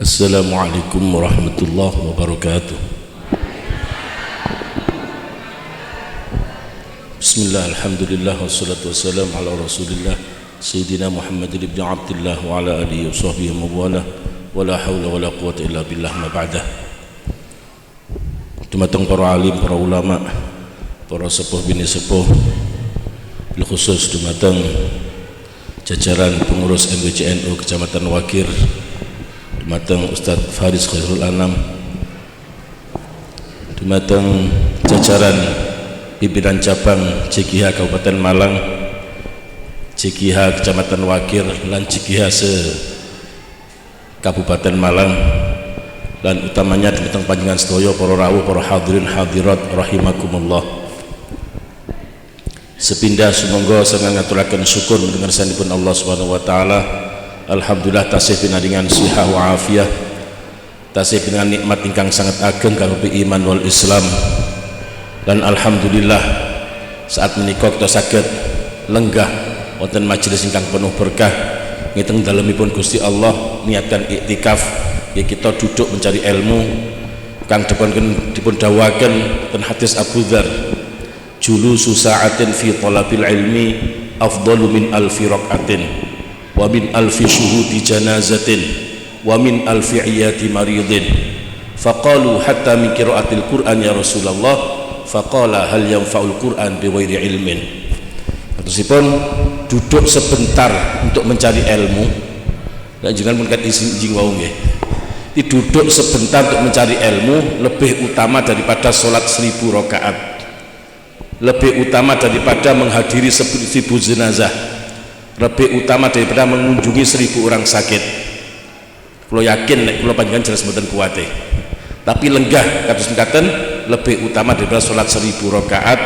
Assalamualaikum warahmatullahi wabarakatuh. Bismillah, alhamdulillah, wassalatu wassalamu ala rasulillah Sayyidina Muhammad ibn Abdullah wa ala alihi wa sahbihi wa mawalah, wa la hawla wa la quwata illa billah ma ba'dah. Dumateng para alim, para ulama, para sepuh bini sepuh, bil khusus dumateng jajaran pengurus MWCNU Kecamatan Wakir, dumateng Ustadz Faris Khairul Anam, dumateng jajaran pimpinan cabang JKH Kabupaten Malang, JKH Kecamatan Wakir, lan JKH se Kabupaten Malang, dan utamanya dumateng panjenengan sedaya para rawuh, para hadirin hadirat rahimakumullah. Sepindah sumangga saya ngaturaken syukur mendengar sanipun Allah Subhanahu wa taala. Alhamdulillah tasih pinandingan sihah wa afiyah, tasih dengan nikmat ingkang sangat ageng kangge iman wal Islam, dan alhamdulillah saat menika kita saged lenggah wonten majelis ingkang penuh berkah ngiteng dalemipun Gusti Allah, niatkan iktikaf ya kita duduk mencari ilmu kang dipun dawuhaken ten hadis Abu Dzar, julusu sa'atin fi talabil ilmi afdalu min alfi raqatin wa min alfi syuhudi janazatin wa min alfi iyati maridin. Faqalu hatta min qiraatil Qur'an ya Rasulullah, faqala hal yanfa'ul Qur'an bi ghairi ilmin. Terusipun duduk sebentar untuk mencari ilmu, dan jangan pun kat izin wau nggih. Duduk sebentar untuk mencari ilmu lebih utama daripada salat 1000 rakaat, lebih utama daripada menghadiri 1000 jenazah, lebih utama daripada mengunjungi 1000 orang sakit. Kalau yakin nek kula panjenengan jelas mboten kuwate, tapi lenggah kados mekaten lebih utama daripada salat 1000 rakaat,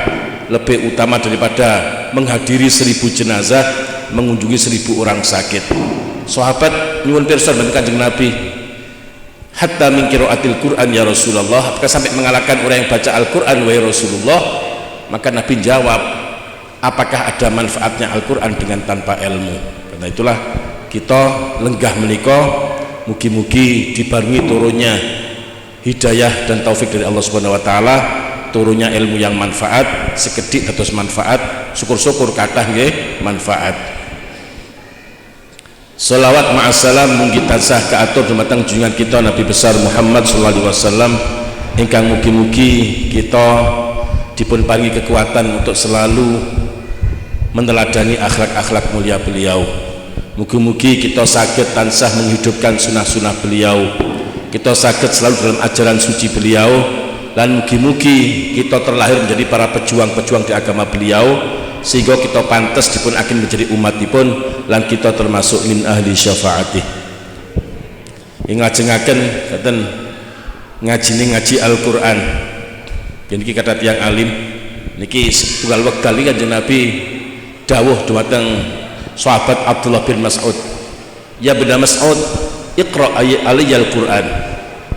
lebih utama daripada menghadiri 1000 jenazah, mengunjungi 1000 orang sakit. Sahabat nyuwun pirsa dhateng Kanjeng Nabi, hatta min qiraatil Qur'an ya Rasulullah, apakah sampai mengalahkan orang yang baca Al-Qur'an wahai Rasulullah? Maka Nabi jawab, apakah ada manfaatnya Al-Quran dengan tanpa ilmu? Karena itulah kita lenggah menika, mugi-mugi dibarengi turunnya hidayah dan taufik dari Allah Subhanahu wa taala, turunnya ilmu yang manfaat, sekedik dados manfaat, syukur-syukur kathah nggih manfaat. Shalawat ma'assalam mungkin tansah kaatur dumateng junjungan kita Nabi besar Muhammad sallallahu alaihi wasallam, ingkang mugi-mugi kita dipun paringi kekuatan untuk selalu meneladani akhlak-akhlak mulia beliau. Mugi-mugi kita saged tansah menghidupkan sunah-sunah beliau, kita saged selalu dalam ajaran suci beliau, dan mugi-mugi kita terlahir menjadi para pejuang-pejuang di agama beliau, sehingga kita pantas dipun akin menjadi umatipun, lan kita termasuk min ahli syafaatih. Ngajengaken katen ngaji Al-Qur'an. Niki kata tiang alim niki tunggal wekdal iki Kanjeng Nabi dawuh dumateng sahabat Abdullah bin Mas'ud, ya bin Mas'ud iqra aliyal Qur'an.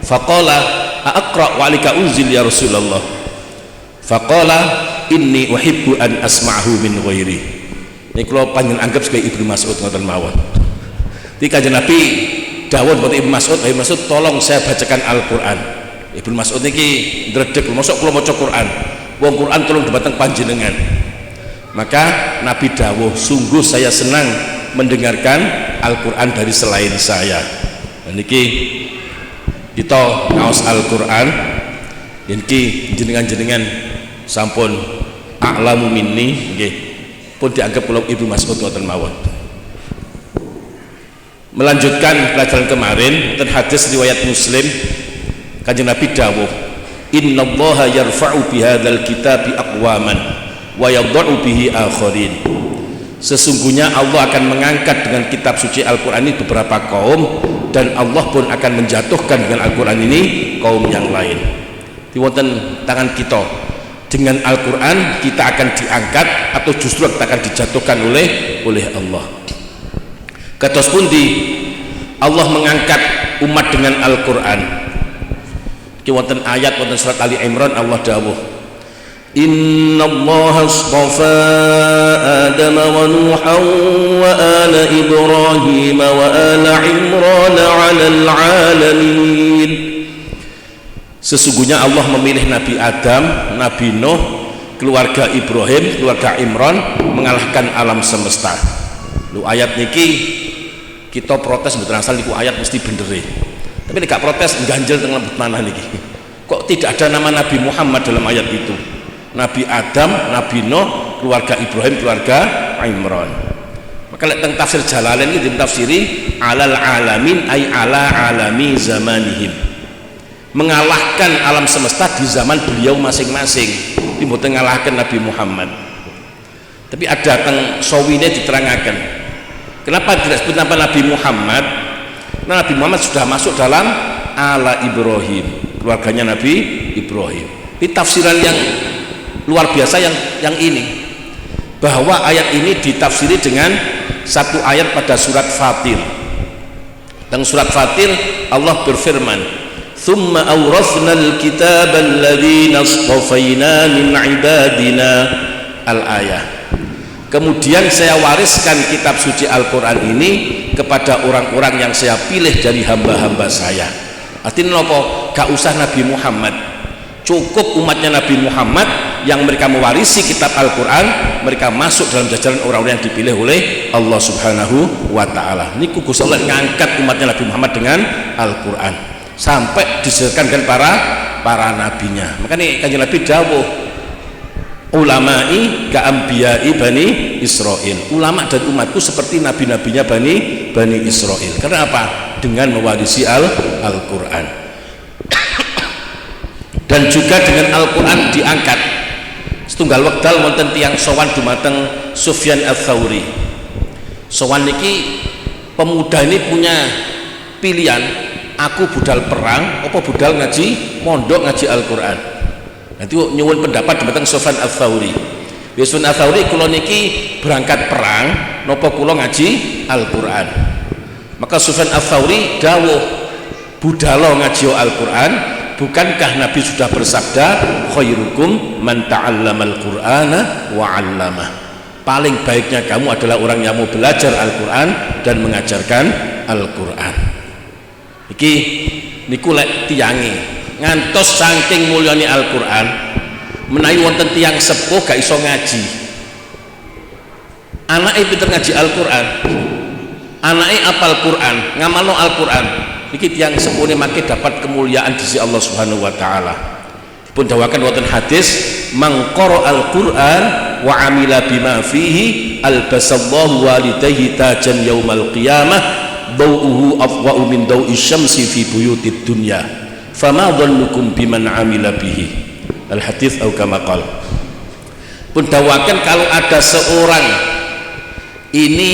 Faqala aqra wa alika unzil ya Rasulullah. Faqala inni uhibbu an asma'hu min ghairi. Niki kula panjenengan anggap sebagai Ibnu Mas'ud ngoten mawon. Iki Kanjeng Nabi dawuh buat Ibnu Mas'ud, Ibnu Mas'ud tolong saya bacakan Al-Qur'an. Ibnu Mas'ud niki ndredeg, mosok kula maca Quran, wong Quran tolong dumateng panjenengan. Maka Nabi dawuh, sungguh saya senang mendengarkan Al-Qur'an dari selain saya. Dan niki kita ngaos Al-Qur'an, niki jenengan-jenengan sampun a'lamu minni nggih, pun dianggap kula Ibnu Mas'ud ngoten mawon. Melanjutkan pelajaran kemarin dan hadis riwayat Muslim, Kanjeng Nabi dawuh, innallaha yarfa'u bihadzal kitabi aqwaman wa yadh'u bihi akharin. Sesungguhnya Allah akan mengangkat dengan kitab suci Al-Qur'an ini beberapa kaum, dan Allah pun akan menjatuhkan dengan Al-Qur'an ini kaum yang lain. Di wonten tangan kita, dengan Al-Qur'an kita akan diangkat atau justru kita akan dijatuhkan oleh Allah. Kados pundi Allah mengangkat umat dengan Al-Qur'an? Ki wonten ayat wonten surat Ali Imran, Allah dawuh, innallaha astafa آدم ونوحا وآل إبراهيم وآل عمران على العالمين. Sesungguhnya Allah memilih Nabi Adam, Nabi Nuh, keluarga Ibrahim, keluarga Imran mengalahkan alam semesta. Lu ayat niki kita protes mboten asal niku ayat mesti bener. Tapi nek gak protes ganjel teng lembut manah niki. Kok tidak ada nama Nabi Muhammad dalam ayat itu? Nabi Adam, Nabi Nuh, keluarga Ibrahim, keluarga Imran. Maka lek teng tafsir Jalalain iki ditafsiri alal alamin ay ala alami zamanihim. Mengalahkan alam semesta di zaman beliau masing-masing. Ini mboten ngalahkan Nabi Muhammad. Tapi ada teng sawine diterangkan. Kenapa tidak sebut nama Nabi Muhammad? Karena Nabi Muhammad sudah masuk dalam ala Ibrahim, keluarganya Nabi Ibrahim. Ini tafsiran yang luar biasa yang ini. Bahwa ayat ini ditafsiri dengan satu ayat pada surat Fatir. Dalam surat Fatir Allah berfirman, "Tsumma awrathna al-kitaba alladhina astafayna min ibadina." Al-ayah. Kemudian saya wariskan kitab suci Al-Quran ini kepada orang-orang yang saya pilih dari hamba-hamba saya. Artinya apa? Gak usah Nabi Muhammad, cukup umatnya Nabi Muhammad yang mereka mewarisi kitab Al-Quran, mereka masuk dalam jajaran orang-orang yang dipilih oleh Allah Subhanahu wa Ta'ala. Ini Gusti Allah ngangkat umatnya Nabi Muhammad dengan Al-Quran sampai disesuaikan dengan para nabinya. Makanya kanjeng Nabi dawuh, ulama'i ka'ambiyai Bani Israel. Ulama dan umatku seperti nabi-nabinya Bani Israel. Karena apa? Dengan mewarisi Al-Quran. Dan juga dengan Al-Quran diangkat. Setunggal wekdal wonten tiyang sowan dumateng Sufyan Ats-Tsauri. Sowan niki pemuda ini punya pilihan, aku budal perang apa budal ngaji mondok ngaji Al-Quran. Nanti nyuwun pendapat dumateng Sufyan Ats-Tsauri. Sufyan Ats-Tsauri kula niki berangkat perang napa kula ngaji Al-Quran. Maka Sufyan Ats-Tsauri dawuh, budal ngaji Al-Quran. Bukankah Nabi sudah bersabda, khairukum man ta'allamal Qur'ana wa 'allamah. Paling baiknya kamu adalah orang yang mau belajar Al-Quran dan mengajarkan Al-Quran. Iki niku lek tiyange ngantos saking mulyane Al-Quran menawi wonten tiyang sepuh gak iso ngaji, anake pinter ngaji Al-Quran, anake apal Quran, ngamalno Al-Quran, iki tiyang sepuh make dapat kemuliaan di sisi Allah Subhanahu wa Ta'ala. Dipun dawakan wonten hadis, man qara Al-Quran wa amila bima fihi albasallahu walidayhi tajan yaumal qiyamah dawuhu afwa'u min dawi syamsi fi buyutid dunya fama dhannukum biman amila bihi. Al-hadits au kama qala. Pun dawakan kalau ada seorang ini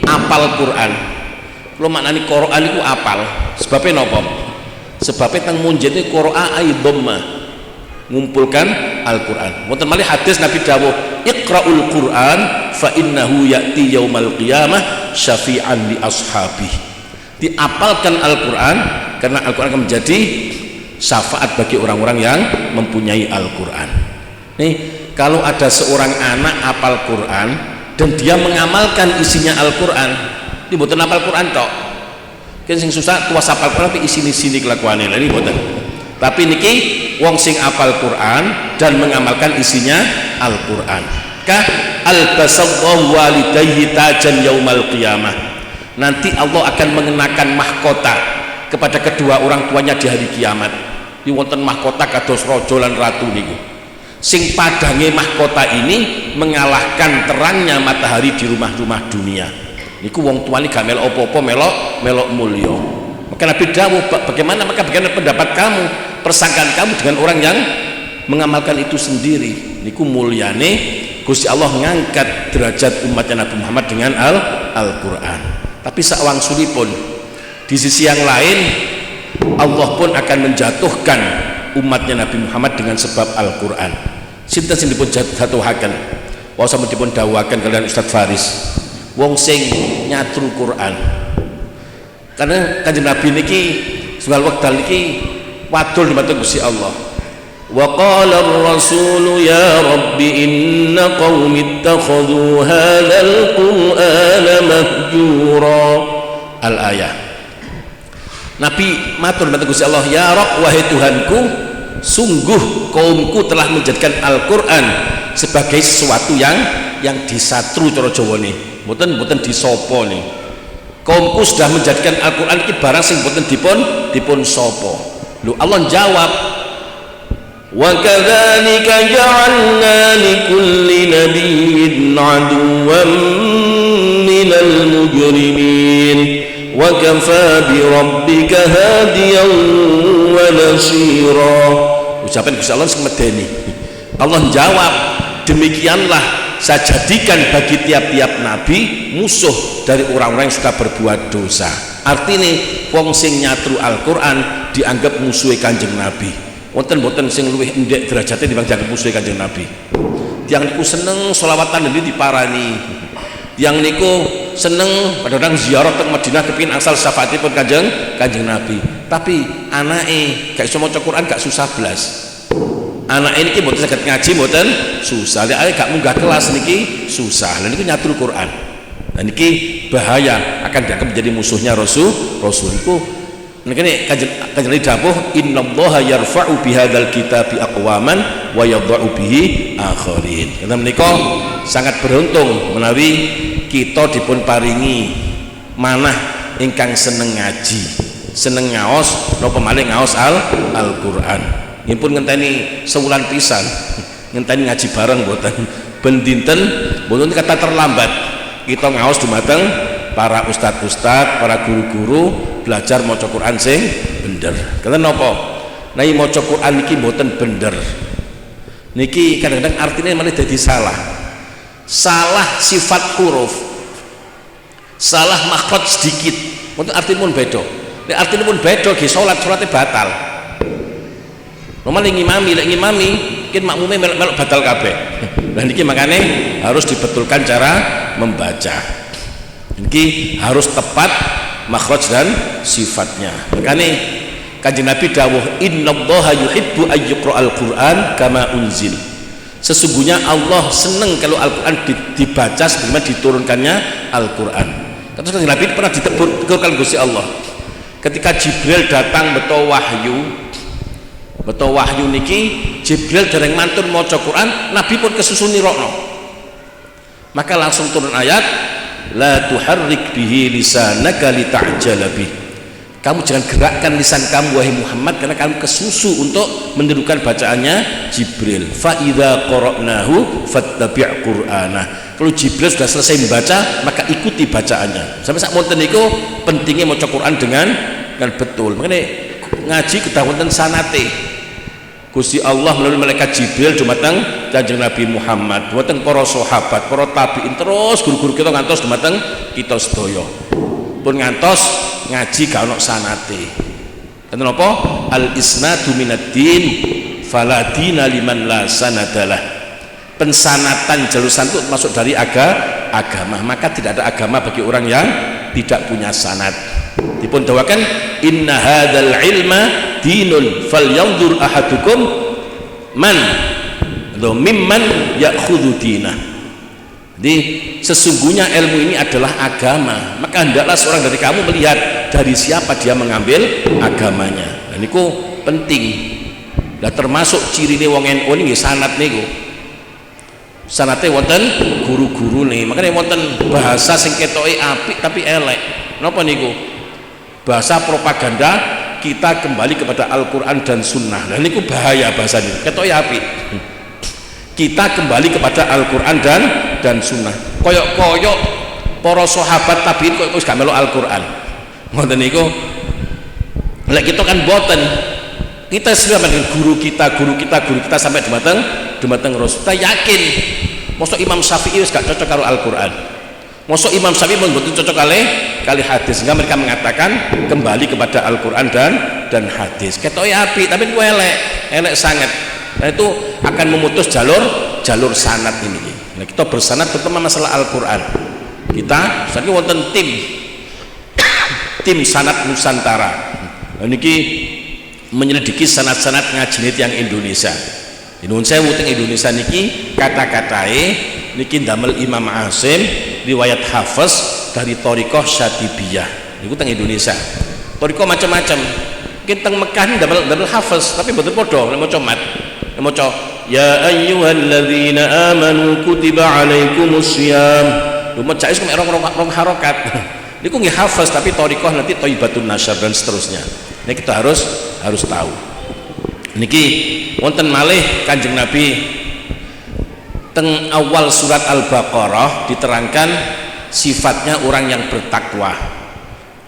apal Quran. Kalau maknani Quran itu apal, sebabnya napa? Sebabnya teng munjene Qur'a ay dhamma, ngumpulkan Al-Quran. Wonten malih hadis Nabi dawuh, iqra'ul Quran fa innahu ya'ti yaumal qiyamah syafi'an li ashabi. Diapalkan Al-Quran karena Al-Quran akan menjadi syafaat bagi orang-orang yang mempunyai Al-Quran. Nih, kalau ada seorang anak apal Quran dan dia mengamalkan isinya Al-Quran, ini bukan apal Quran tok. Kan sing susah tuas apal Quran tapi isini-sini kelakuane lha ini boten. Tapi niki wong sing apal Quran dan mengamalkan isinya Al-Quran. Ka albasallahu walidayhi tajan yaumal qiyamah. Nanti Allah akan mengenakan mahkota kepada kedua orang tuanya di hari kiamat. Ini wonten mahkota kados raja lan ratu niku. Sing padange mahkota ini mengalahkan terangnya matahari di rumah-rumah dunia. Niku wong tuane gak melok apa-apa, melok mulya. Maka Nabi dawuh, bagaimana pendapat kamu, persangkaan kamu dengan orang yang mengamalkan itu sendiri? Niku mulyane Gusti Allah ngangkat derajat umatnya Nabi Muhammad dengan Al-Quran. Tapi sakwangsulipun di sisi yang lain Allah pun akan menjatuhkan umatnya Nabi Muhammad dengan sebab Al-Quran. Sinten sing dipun jatuhaken? Wa sampun dipun dawuhaken kalian Ustaz Faris. Wong sing nyatru Quran. Karena kanjeng Nabi niki setunggal wekdal niki wadul dumateng Gusti Allah. وقال الرسول يا رب إن قوم اتخذوا هذا القرآن مهجورا. Al-ayah. Nabi matur kata Gusti Allah, ya Rabb, wahai Tuhanku, sungguh kaumku telah menjadikan Al-Qur'an sebagai sesuatu yang disatru cara Jawane, mboten disopo nih. Kaumku sudah menjadikan Al-Qur'an iki barang sing mboten dipun sopo. Lho Allah jawab, wa kadzalika ja'alna likulli nabiyyin 'aduwwan minal mujrimin wa kafaa bi rabbika hadiyan wa nasira. Ucapan Gusti Allah sing medeni. Allah jawab, demikianlah saya jadikan bagi tiap-tiap nabi musuh dari orang-orang yang suka berbuat dosa. Artinya wong sing nyatru Al-Qur'an dianggap musuhe Kanjeng Nabi. Wonten sing luwih endek derajate dibanding dianggap musuhe Kanjeng Nabi. Tiang niku seneng selawatan ini diparani. Tiang niku seneng kadang-kadang ziarah teng Madinah kepingin asal syafaatipun Kanjeng Nabi. Tapi anake gak iso maca Quran gak susah blas. Anak ini mboten saged ngaji mboten susah. Lek gak munggah kelas niki susah. Lah niku nyatru Quran. Nah niki bahaya, akan dianggap menjadi musuhnya Rasul iku. Niki kanjeng dawuh innallaha yarfa'u bihadzal kitabi aqwaman wa yadh'u bihi akharin. Karena menika sangat beruntung menawi kita dipun paringi manah ingkang seneng ngaji, seneng ngaos napa malih ngaos Al-Qur'an. Nipun ngenteni sewulan pisan, ngenteni ngaji bareng mboten ben dinten mboten kata terlambat. Kita ngaos dumateng para ustad-ustad, para guru-guru belajar maca Quran sing bener. Kata napa? Nah, maca Quran niki mboten bener. Niki kadang-kadang artinya malah jadi salah. Salah sifat huruf. Salah makhraj sedikit. Mboten artinya pun beda. Nek artinya pun beda nggih salatnya batal. Normal ngimami, lek ngimami mungkin makmume melok batal kabeh. Nah niki makane harus dibetulkan cara membaca. Niki harus tepat makhraj dan sifatnya. Makane Kanjeng Nabi dawuh innallaha yuhibbu ayyuqra'al Qur'an kama unzil. Sesungguhnya Allah seneng kalau Al-Qur'an dibaca sebagaimana diturunkannya Al-Qur'an. Terus Kanjeng Nabi pernah ditegur Gusti Allah. Ketika Jibril datang beto wahyu niki Jibril dereng mantun maca Quran, Nabi pun kesusu nirokno. Maka langsung turun ayat la tuharrik bihi lisanaka lita'jala bih. Kamu jangan gerakkan lisan kamu wahai Muhammad karena kamu kesusu untuk menirukan bacaannya Jibril. Fa idza qara'nahu fattabi' qur'ana. Kalau Jibril sudah selesai membaca maka ikuti bacaannya. Sampai sak monten niku pentingnya maca Quran dengan betul. Makanya ngaji kedah wonten sanate. Gusti Allah melalui malaikat Jibril dumateng Kanjeng Nabi Muhammad, dumateng para sahabat, para tabi'in, terus guru-guru kita ngantos dumateng kita sedaya. Pun ngantos ngaji gak ono sanate. Enten apa? Al isnadu minad-din fala dina liman la sanadalah. Pensanatan jalusan itu masuk dari agama, maka tidak ada agama bagi orang yang tidak punya sanad. Dipun dawakan inna hadzal ilma dinun falyanzur ahadukum man mimman ya'khudhu dinah. Jadi sesungguhnya ilmu ini adalah agama, maka hendaklah seorang dari kamu melihat dari siapa dia mengambil agamanya. Dan itu penting. Nah, termasuk cirine wong NU niki sanad niku. Sanate wonten guru-guru nih, makanya wonten bahasa sing ketoke apik tapi elek. Napa niku? Bahasa propaganda kita kembali kepada Al-Quran dan Sunnah. Dan ini bahaya bahasa ini. Ketoke apik. Kita kembali kepada Al-Quran dan Sunnah. Koyok-koyok para sahabat tabiin kok wis gak melok Al-Quran. Ngoten niku. Lek kita kan boten. Kita sudah dengan guru kita sampai dumateng Rasul. Kita yakin mosok Imam Syafi'i wis gak cocok karo Al-Quran. Mosok Imam Syafi'i pun betul cocok kali hadis, sehingga mereka mengatakan kembali kepada Al-Quran dan hadis. Ketoke apik tapi ku elek sangat. Nah itu akan memutus jalur sanad ini. Nah, kita bersanad terutama masalah Al-Quran. Kita saiki wonten tim sanad Nusantara. Nah niki menyelidiki sanad-sanad ngajine tiyang Indonesia. Nuwun sewu teng Indonesia niki kata-katae niki ndamel Imam Asim riwayat Hafiz dari Thariqah Syatibiyah. Niku teng Indonesia. Thariqah macam-macam. Mungkin teng Mekah ndamel Hafiz tapi mboten padha nek maca mat. Nek maca ya ayyuhalladzina amanu kutiba alaikumusiyam. Lho maca is mek rong harokat. Niku nggih Hafiz tapi Thariqah nanti Thaibatun Nasyr dan seterusnya. Ini kita harus tahu. Niki wonten malih Kanjeng Nabi teng awal surat Al-Baqarah diterangkan sifatnya orang yang bertakwa.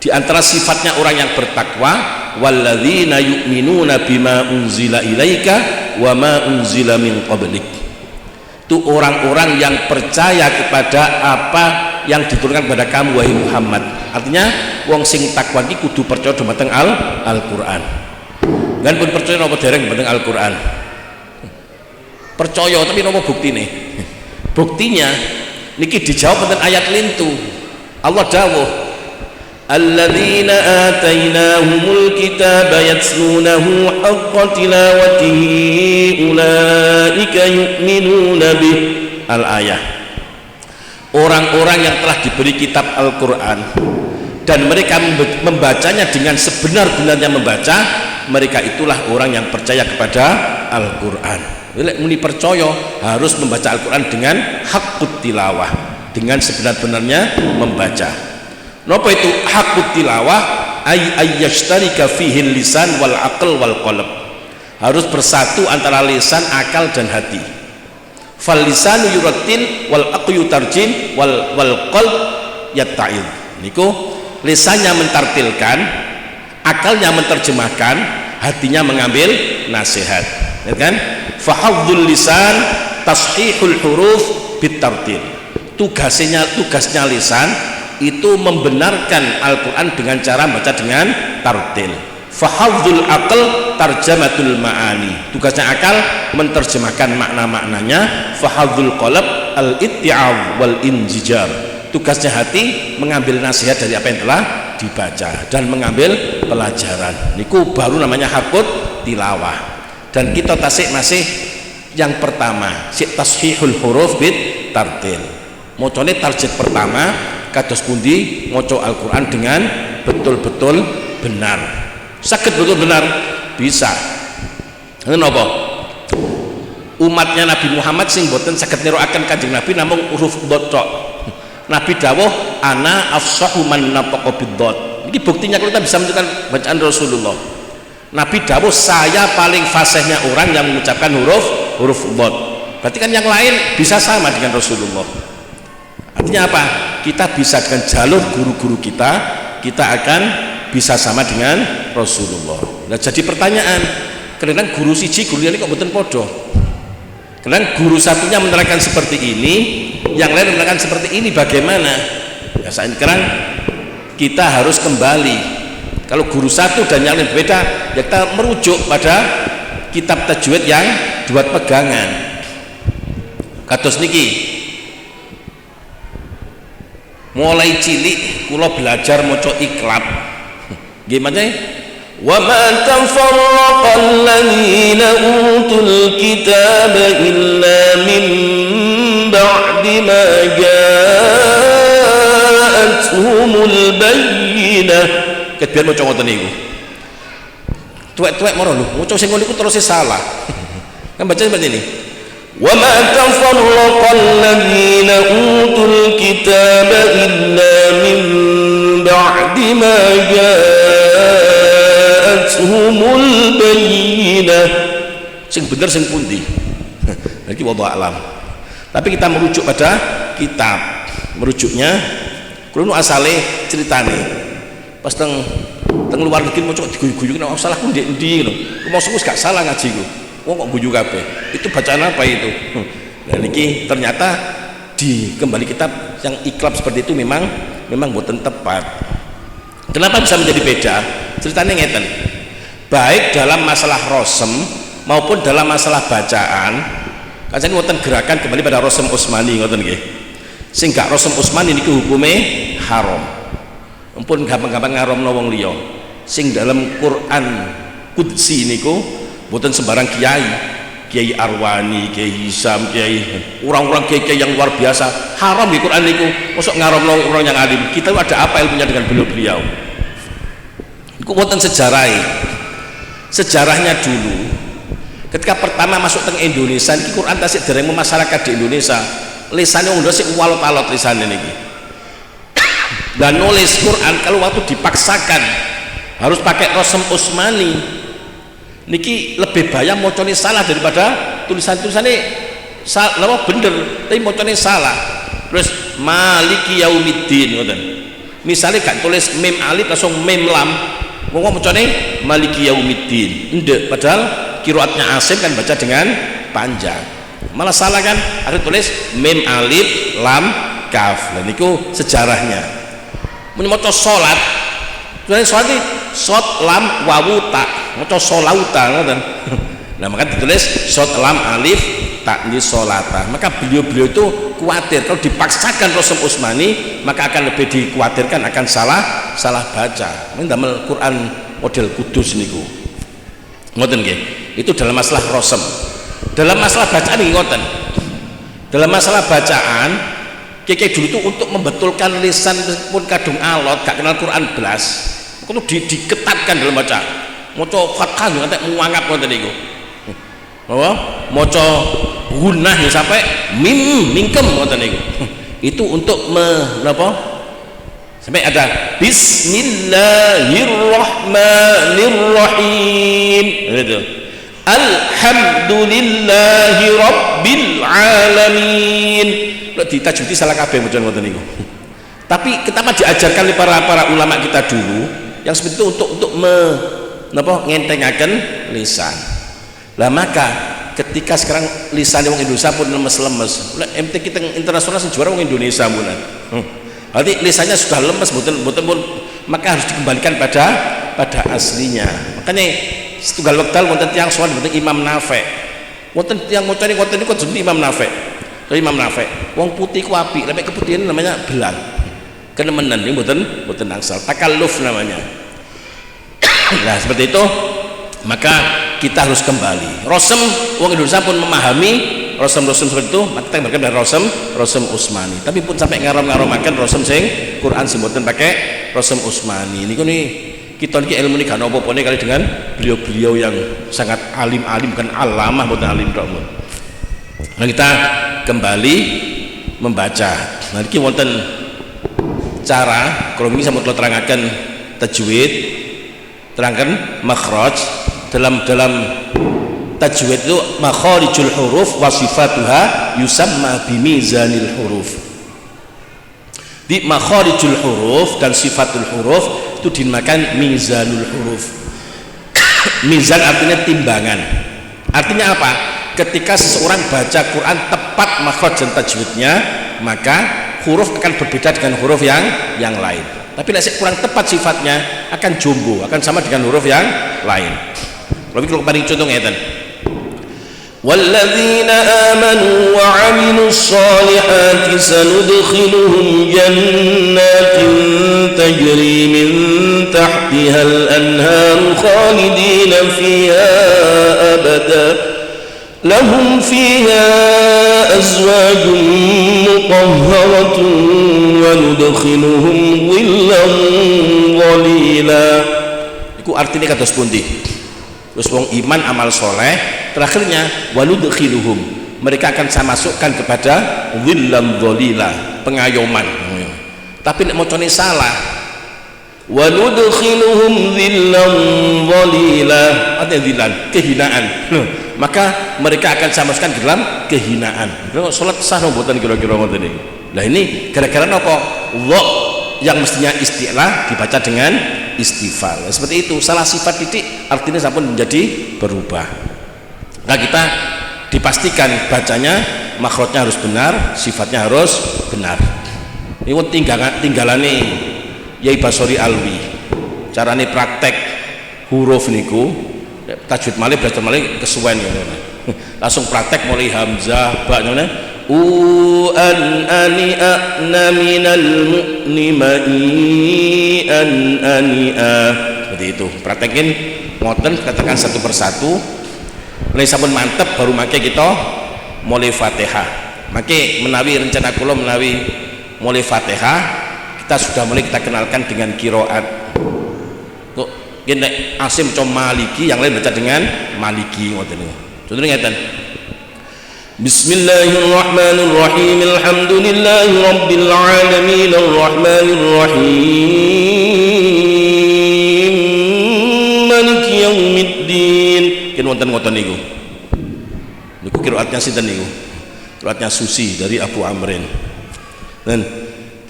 Di antara sifatnya orang yang bertakwa, walladzina yu'minuna bima unzila ilaika wa ma unzila min qablik. Itu orang-orang yang percaya kepada apa yang diturunkan kepada kamu wahai Muhammad. Artinya wong sing takwa iki kudu percaya dumateng Al-Qur'an. Kan pun percaya napa dereng dumateng Al-Qur'an? Percaya tapi napa buktine? Buktinya niki dijawab tentang ayat lintu. Allah dawuh, alladzina atainahumul kitaba yatslunahu haqqa tilawatihi ulaika yu'minuna bih. Al-ayah. Orang-orang yang telah diberi kitab Al-Quran dan mereka membacanya dengan sebenar-benarnya membaca, mereka itulah orang yang percaya kepada Al-Quran. Muni percaya harus membaca Al-Quran dengan haqqut tilawah, dengan sebenar-benarnya membaca. Napa itu haqqut tilawah? Ayyashtarika fihi lisan wal aql wal qalb. Harus bersatu antara lisan, akal dan hati. Fal lisanu yurattil wal aqyu tarjin wal qalb yatta'id. Niku lisannya mentartilkan, akalnya menerjemahkan, hatinya mengambil nasihat. Ya kan? Fahadhul lisan tashihul huruf bitartil. Tugasnya lisan itu membenarkan Al-Quran dengan cara baca dengan tartil. Fahadhul aql tarjamatul ma'ani. Tugasnya akal menerjemahkan makna-maknanya. Fahadhul qalb al-itti'ab wal injijar. Tugasnya hati mengambil nasihat dari apa yang telah dibaca dan mengambil pelajaran. Niku baru namanya haqqut tilawah. Dan kita tasik masih yang pertama, si tashihul huruf bit tartil. Mocone tarjet pertama kados pundi maca Al-Quran dengan betul-betul benar. Sakit betul benar bisa. Kenapa? Umatnya Nabi Muhammad sing boten saged niruaken Kanjeng Nabi namung huruf dhad tok. Nabi dawuh ana afsahu man nataqa bid-dhad. Ini buktinya kalau kita bisa menunjukkan bacaan Rasulullah. Nabi dawuh saya paling fasihnya orang yang mengucapkan huruf dhad. Berarti kan yang lain bisa sama dengan Rasulullah. Artinya apa? Kita bisa dengan jalur guru-guru kita akan bisa sama dengan Rasulullah. Nah jadi pertanyaan, kadang guru siji guru ini kok mboten podo? Kadang guru satunya menerangkan seperti ini, yang lain menerangkan seperti ini, bagaimana? Ya sekarang kita harus kembali. Kalau guru satu dan yang lain berbeda, ya kita merujuk pada kitab tajwid yang buat pegangan. Kados niki, mulai cilik kula belajar maca iklab. Gimana? Wa ma tafarraqal ladzina utul kitaba illa min ba'di ma ja'atuhumul bayyinah. Kebiar maca ngoten niku. Tuwek-tuwek moro lho, maca sing ngono iku terus salah. Kan baca seperti ini. Wa ma tafarraqal ladzina utul kitaba illa min ba'di ma ja'atuhumul bayyinah. Sing bener sing pundi? Iki wallahu alam. Tapi kita merujuk pada kitab. Merujuknya kulo asale ceritane. Pas teng luar negeri maca diguyu-guyu nek salahku ndek-ndi ngono. Maksudku gak salah ngajiku. Wong kok guyu kabeh. Itu bacaan apa itu? Nah niki ternyata di kembali kitab yang iklab seperti itu memang boten tepat. Kenapa bisa menjadi beda? Ceritanya ngeten. Baik dalam masalah rosem maupun dalam masalah bacaan, kan wonten gerakan kembali pada rosem Utsmani ngoten nggih. Sing gak rosem Utsmani niku hukume haram. Ampun gampang-gampang ngaramno wong liya. Sing dalam Quran Qudsi niku mboten sembarang Kiai Arwani, Kiai Hisam, Kiai orang-orang kiai yang luar biasa. Haram di Quran niku mosok ngaramno orang yang alim. Kita ada apa ilmunya dengan beliau-beliau? Iku wonten sejarahnya dulu ketika pertama masuk teng Indonesia niki Quran tasik dereng masyarakat di Indonesia lisane wong sik walot-alot lisane niki dan nulis Quran kalau waktu dipaksakan harus pakai Rasem Utsmani niki lebih bahaya mocone salah daripada tulisan-tulisannya salah bener tapi mocone salah. Terus Maliki Yaumiddin ngoten misalnya gak tulis mim alif langsung mim lam wong macane Maliki Yaumiddin ndek padahal qiraatnya Asim kan baca dengan panjang malah salah kan akhirnya tulis mim alif lam kaf. Lah niku sejarahnya mun maca salat tulis salat iki sot lam wawu ta maca solauta ngoten. Nah maka ditulis sot lam alif tak ni solata. Maka beliau-beliau itu khawatir kalau dipaksakan Rasem Utsmani maka akan lebih dikhawatirkan akan salah baca. Ini damel Quran model kudus niku ngoten nggih. Itu dalam masalah Rasem. Dalam masalah bacaan nggih ngoten. Dalam masalah bacaan kiai dulu itu untuk membetulkan lisan pun kadung alot gak kenal Quran belas itu diketatkan dalam baca maca fathah ngantek muangap ngoten niku. Apa? Maca gunnah ya sampai mingkem ngoten niku. Itu untuk menapa? Sampai ada Bismillahirrahmanirrahim. Gitu. Alhamdulillahi rabbil alamin. Lek ditajwidi salah kabeh maca ngoten niku. Tapi kita mah diajarkan oleh para ulama kita dulu yang seperti itu untuk ngentengaken lisan. Lah maka ketika sekarang lisan wong Indonesia pun lemes-lemes. MT kita internasional sing juara wong Indonesia munan. Berarti lisannya sudah lemes mboten pun maka harus dikembalikan pada aslinya. Makanya setunggal wekdal wonten tiyang sowan wonten Imam Nafi'. Wonten tiyang macane wonten niku jenenge Imam Nafi'. Imam Nafi'. Wong putih ku apik, lek keputihan namanya belang. Kenemenan ini mboten angsal. Takalluf namanya. Nah, seperti itu maka kita harus kembali. Rasem wong Indonesia pun memahami rasem-rasem seperti itu, maka kita kembali dari rasem Utsmani. Tapi pun sampai ngarom-ngaromaken rasem sing Quran sing mboten pakai rasem Utsmani. Niku kita niki ilmu niki gak apa-apane kali dengan beliau-beliau yang sangat alim-alim bukan alamah mboten alim tok. Nah, kita kembali membaca. Nah, niki wonten cara kalau ini saya mau terangkan tajwid, terangkan makhraj dalam tajwid itu makharijul huruf wa sifatuha yusamma bimizanil huruf. Di makharijul huruf dan sifatul huruf itu dinamakan mizanul huruf. Mizan artinya timbangan. Artinya apa? Ketika seseorang baca Quran tepat makhraj dan tajwidnya, maka huruf akan berbeda dengan huruf yang lain. Tapi nek kurang tepat sifatnya akan jumbo, akan sama dengan huruf yang lain. Kalau paling contoh ngeten. Walladzina amanu wa 'amilus solihati sanudkhiluhum jannatin tajri min tahtihal anhar khalidina fiha abada lahum fiha azwajun mutahharatun wa nudkhiluhum dhillan dhalila. Iku artinya kados pundi? Terus wong iman amal soleh terakhirnya wa nudkhiluhum, mereka akan saya masukkan kepada dhillan dhalila, pengayoman. Tapi nek macane salah wa nudkhiluhum dhillan dhalila, artinya dhillan kehinaan. Maka mereka akan saya masukkan dalam kehinaan. Salat sah mboten kira-kira ngoten iki. Lah ini gara-gara napa? Dha yang mestinya isti'lah dibaca dengan istifal. Seperti itu. Salah sifat titik artinya sampun menjadi berubah. Nah, kita dipastikan bacanya makhrajnya harus benar, sifatnya harus benar. Ini tinggalane Yai Basori Alwi. Carane praktek huruf niku tajwid malih belajar malih kesuwen ngono. Langsung praktek mulai hamzah ba ngono. An ani ana minal mu'nimai an ani a. Seperti itu. Praktekin ngoten katakan satu persatu mulai sampun mantep baru make kita mulai Fatihah. Make menawi rencana kula menawi mulai Fatihah kita sudah mulai kita kenalkan dengan qiraat. Kok nek Asim baca Maliki, yang lain baca dengan Maliki ngoten niku. Contohnya ngeten. Bismillahirrahmanirrahim. Alhamdulillahi rabbil alamin arrahmanir rahim maliki yaumiddin. Ken wonten ngoten niku. Niku qiraatnya sinten niku? Qiraatnya Susi dari Abu Amrin. Dan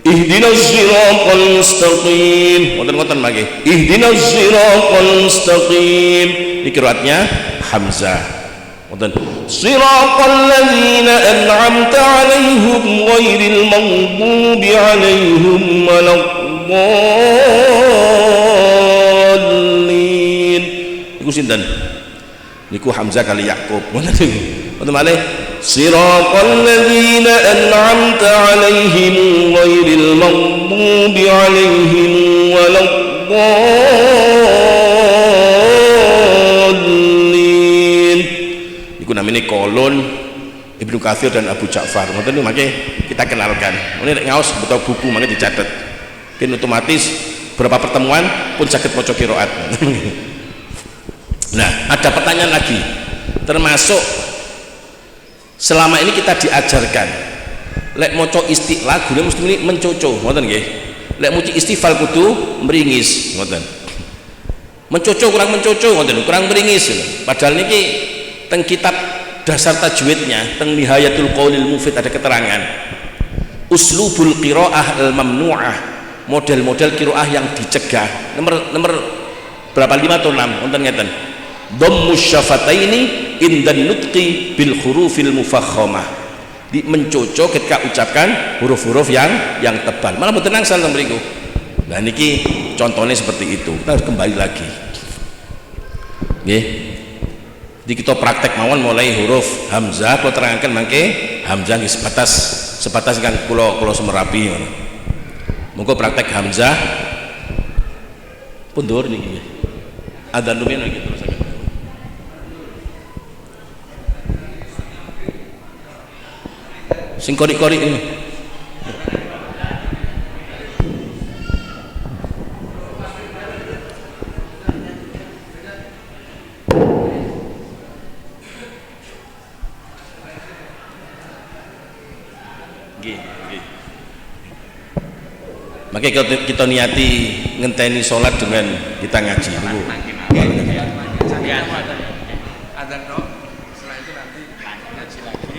ihdinas siratal mustaqim. Wonten-wonten mangke. Ihdinas siratal mustaqim. Iki qiraatnya Hamzah. Wonten siratal ladzina an'amta 'alaihim ghairil maghdubi 'alaihim waladdallin. Iku sinten? Niku Hamzah kali Yakub. Wonten niku. Wonten malih siratal ladzina an'amta 'alaihim ghairil maghdubi 'alaihim waladdallin. Iku namanya Kolon, Ibnu Katsir dan Abu Ja'far. Ngoten niku mangke kita kenalkan. Mulai nek ngaos beto buku mangke dicatet. Ken otomatis beberapa pertemuan pun saged maca qiraat. Nah, ada pertanyaan lagi. Termasuk selama ini kita diajarkan lek maca istiqlal gune mesti mencoco, ngoten nggih. Lek muci istifal kudu meringis, ngoten. Mencoco kurang mencoco, ngoten, kurang meringis. Padahal niki teng kitab dasar tajwidnya, teng Nihayatul Qaulil Mufid ada keterangan uslubul qiraah al mamnu'ah, model-model qiraah yang dicegah. Nomor berapa, 5 atau 6, wonten ngeten. Dhammus syafataini indan nutqi bil hurufil mufakhamah. Di mencoco ketika ucapkan huruf-huruf yang tebal. Malah mboten angsal teng mriku. Nah niki contohnya seperti itu. Kita harus kembali lagi. Nggih. Jadi kita praktek mawon mulai huruf Hamzah, kalau terangkan mangke Hamzah nggih sebatas kan kula semerapi ngono. Monggo praktek Hamzah pundur niki. Adzan lumayan lagi terus akan. Sing kori-kori ini. Maka kita niati ngenteni sholat dengan kita ngaji dulu. Adzan dong. Setelah itu nanti ngaji lagi.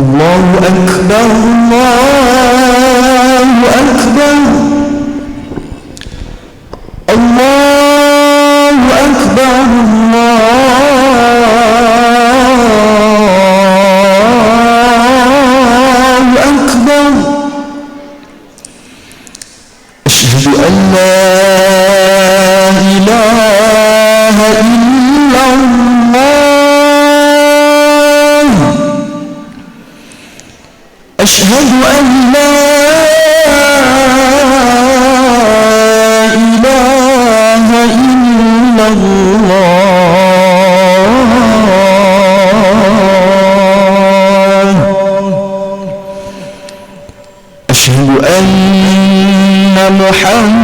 Allahu Akbar, Allahu Akbar, Allahu Akbar, Allahu Akbar. Asyhadu an la ilaha illallah. Asyhadu an la ilaha illallah. Asyhadu anna Muhammadar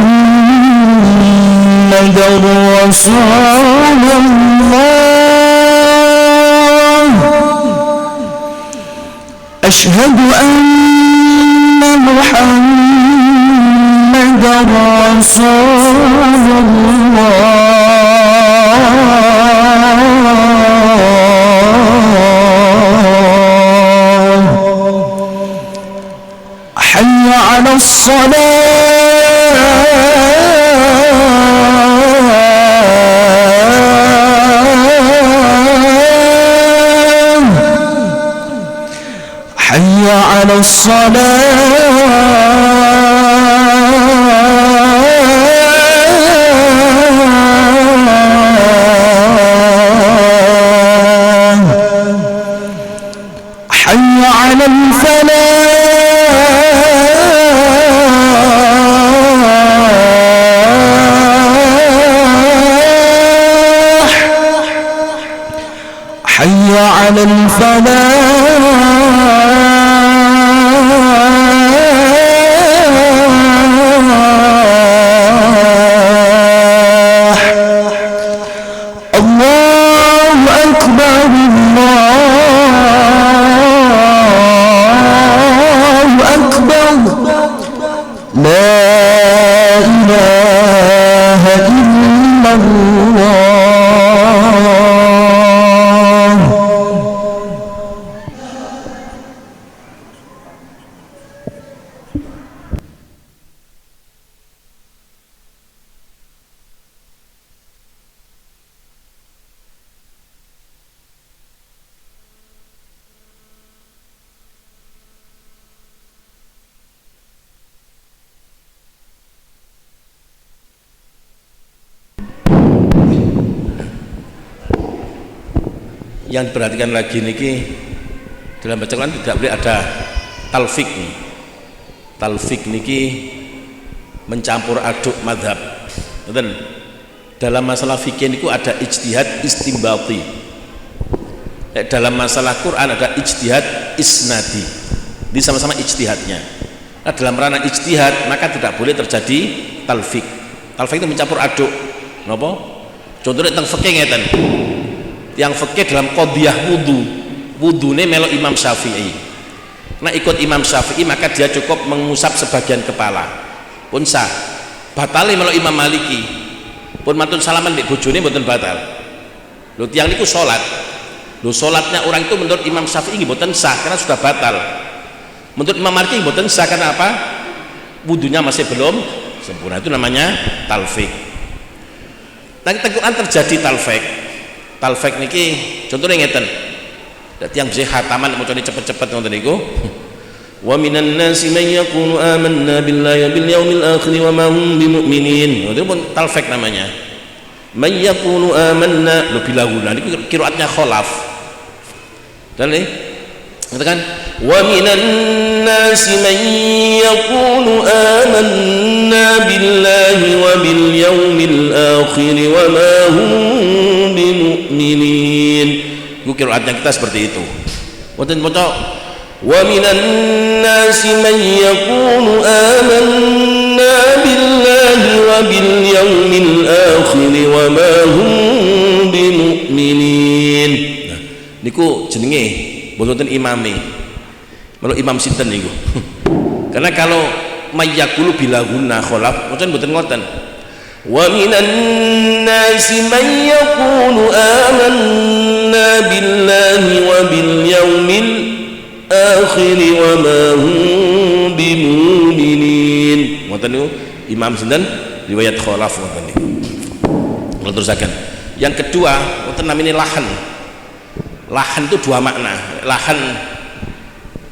Rasulullah. Asyhadu anna Muhammadar Rasulullah. Hayya 'alas salah. Hayya 'alas salah. Hayya 'alal falah. Yang diperhatikan lagi niki dalam bacaan tidak boleh ada talfik nih. Talfik niki mencampur aduk madhab. Betul. Dalam masalah fikih niku ada ijtihad istimbati. Dalam masalah Quran ada ijtihad isnadi. Ini sama-sama ijtihadnya. Nah, dalam ranah ijtihad maka tidak boleh terjadi talfik. Talfik itu mencampur aduk. Napa? Contohnya tentang fikih ngeten. Yang fikih dalam qadhiyah wudune melo Imam Syafi'i. Nah ikut Imam Syafi'i maka dia cukup mengusap sebagian kepala pun sah. Batale melo Imam Maliki pun mantun salaman mbek bojone mboten batal. Lho tiyang niku salat. Lho salatnya orang itu menurut Imam Syafi'i mboten sah karena sudah batal. Menurut Imam Maliki mboten sah karena apa? Wudunya masih belum sempurna. Itu namanya talfik. Nah Quran terjadi talfik. Talfik niki contohnya ngeten. Dadi yang bisa khataman macane cepet-cepet ngoten niku. Wa minan nasi man yaqulu amanna billahi wa bil yaumil akhir wa ma hum bimumin. Itu pun talfik namanya. Man yaqulu amanna bilahuna niku qiraatnya khalaf. Dan nih katakan wa minan nasi man yaqulu amanna billahi wa bil yaumil akhir wa ma hum bimumin. Iku qiraatnya kita seperti itu. Wonten maca wa minan nasi man yaqulu amanna billahi wa bil yaumil akhir wa ma hum bimumin. Nah, niku jenenge wonten imame. Melu imam sinten niku. Karena kalau mayyakulu bilahuna khalaf, mboten ngoten. Wa minan nasi man yaqulu amanna billahi wa bil yaumil akhir wa ma hum bimumin. Ngoten niku imam sinten riwayat khalaf ngoten niku. Kalau terusaken. Yang kedua, wonten namanya lahan. Lahan itu dua makna. Lahan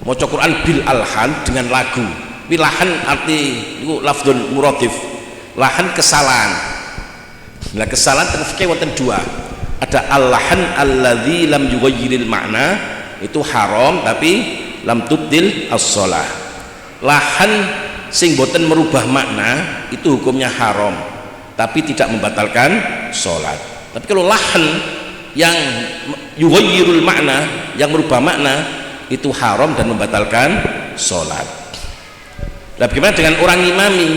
maca Quran bil alhan dengan lagu. Tapi lahan arti itu lafdzul muradif. Lahan kesalahan. Nah kesalahan terfikir wonten dua. Ada al-lahan alladzi lam yughayyiril makna, itu haram tapi lam tubdil as-shalah. Lahan sing boten merubah makna itu hukumnya haram tapi tidak membatalkan sholat. Tapi kalau lahan yang yughayyirul makna, yang merubah makna, itu haram dan membatalkan sholat. Nah bagaimana dengan orang ngimami?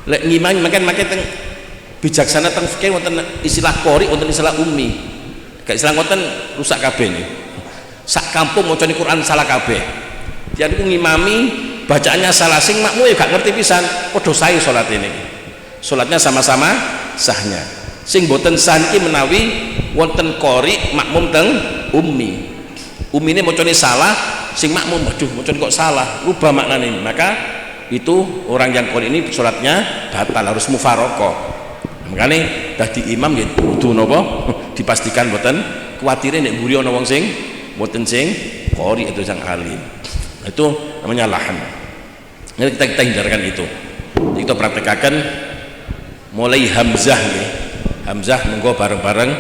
Lek ngimami makan bijaksana teng fikih wonten istilah qori, wonten istilah ummi. Gak istilah wonten rusak kabeh niki. Sak kampung macane Quran salah kabeh. Dia niku ngimami bacaannya salah, sing makmum ya gak ngerti pisan, padha sae salat ini. Salatnya sama-sama sahnya. Sing boten sah iki menawi wonten qori makmum teng ummi. Ummine macane salah, sing makmum aduh macane kok salah, rubah maknane. Maka itu orang yang qori ini salatnya batal, harus mufaraqah. Makanya dadi imam ya kudu napa dipastikan boten kuwatire nek mburi ana wong sing boten sing qori itu sang alim. Itu namanya lahan. Jadi kita hindarkan itu. Jadi kita praktekkan mulai hamzah nih. Hamzah monggo bareng-bareng.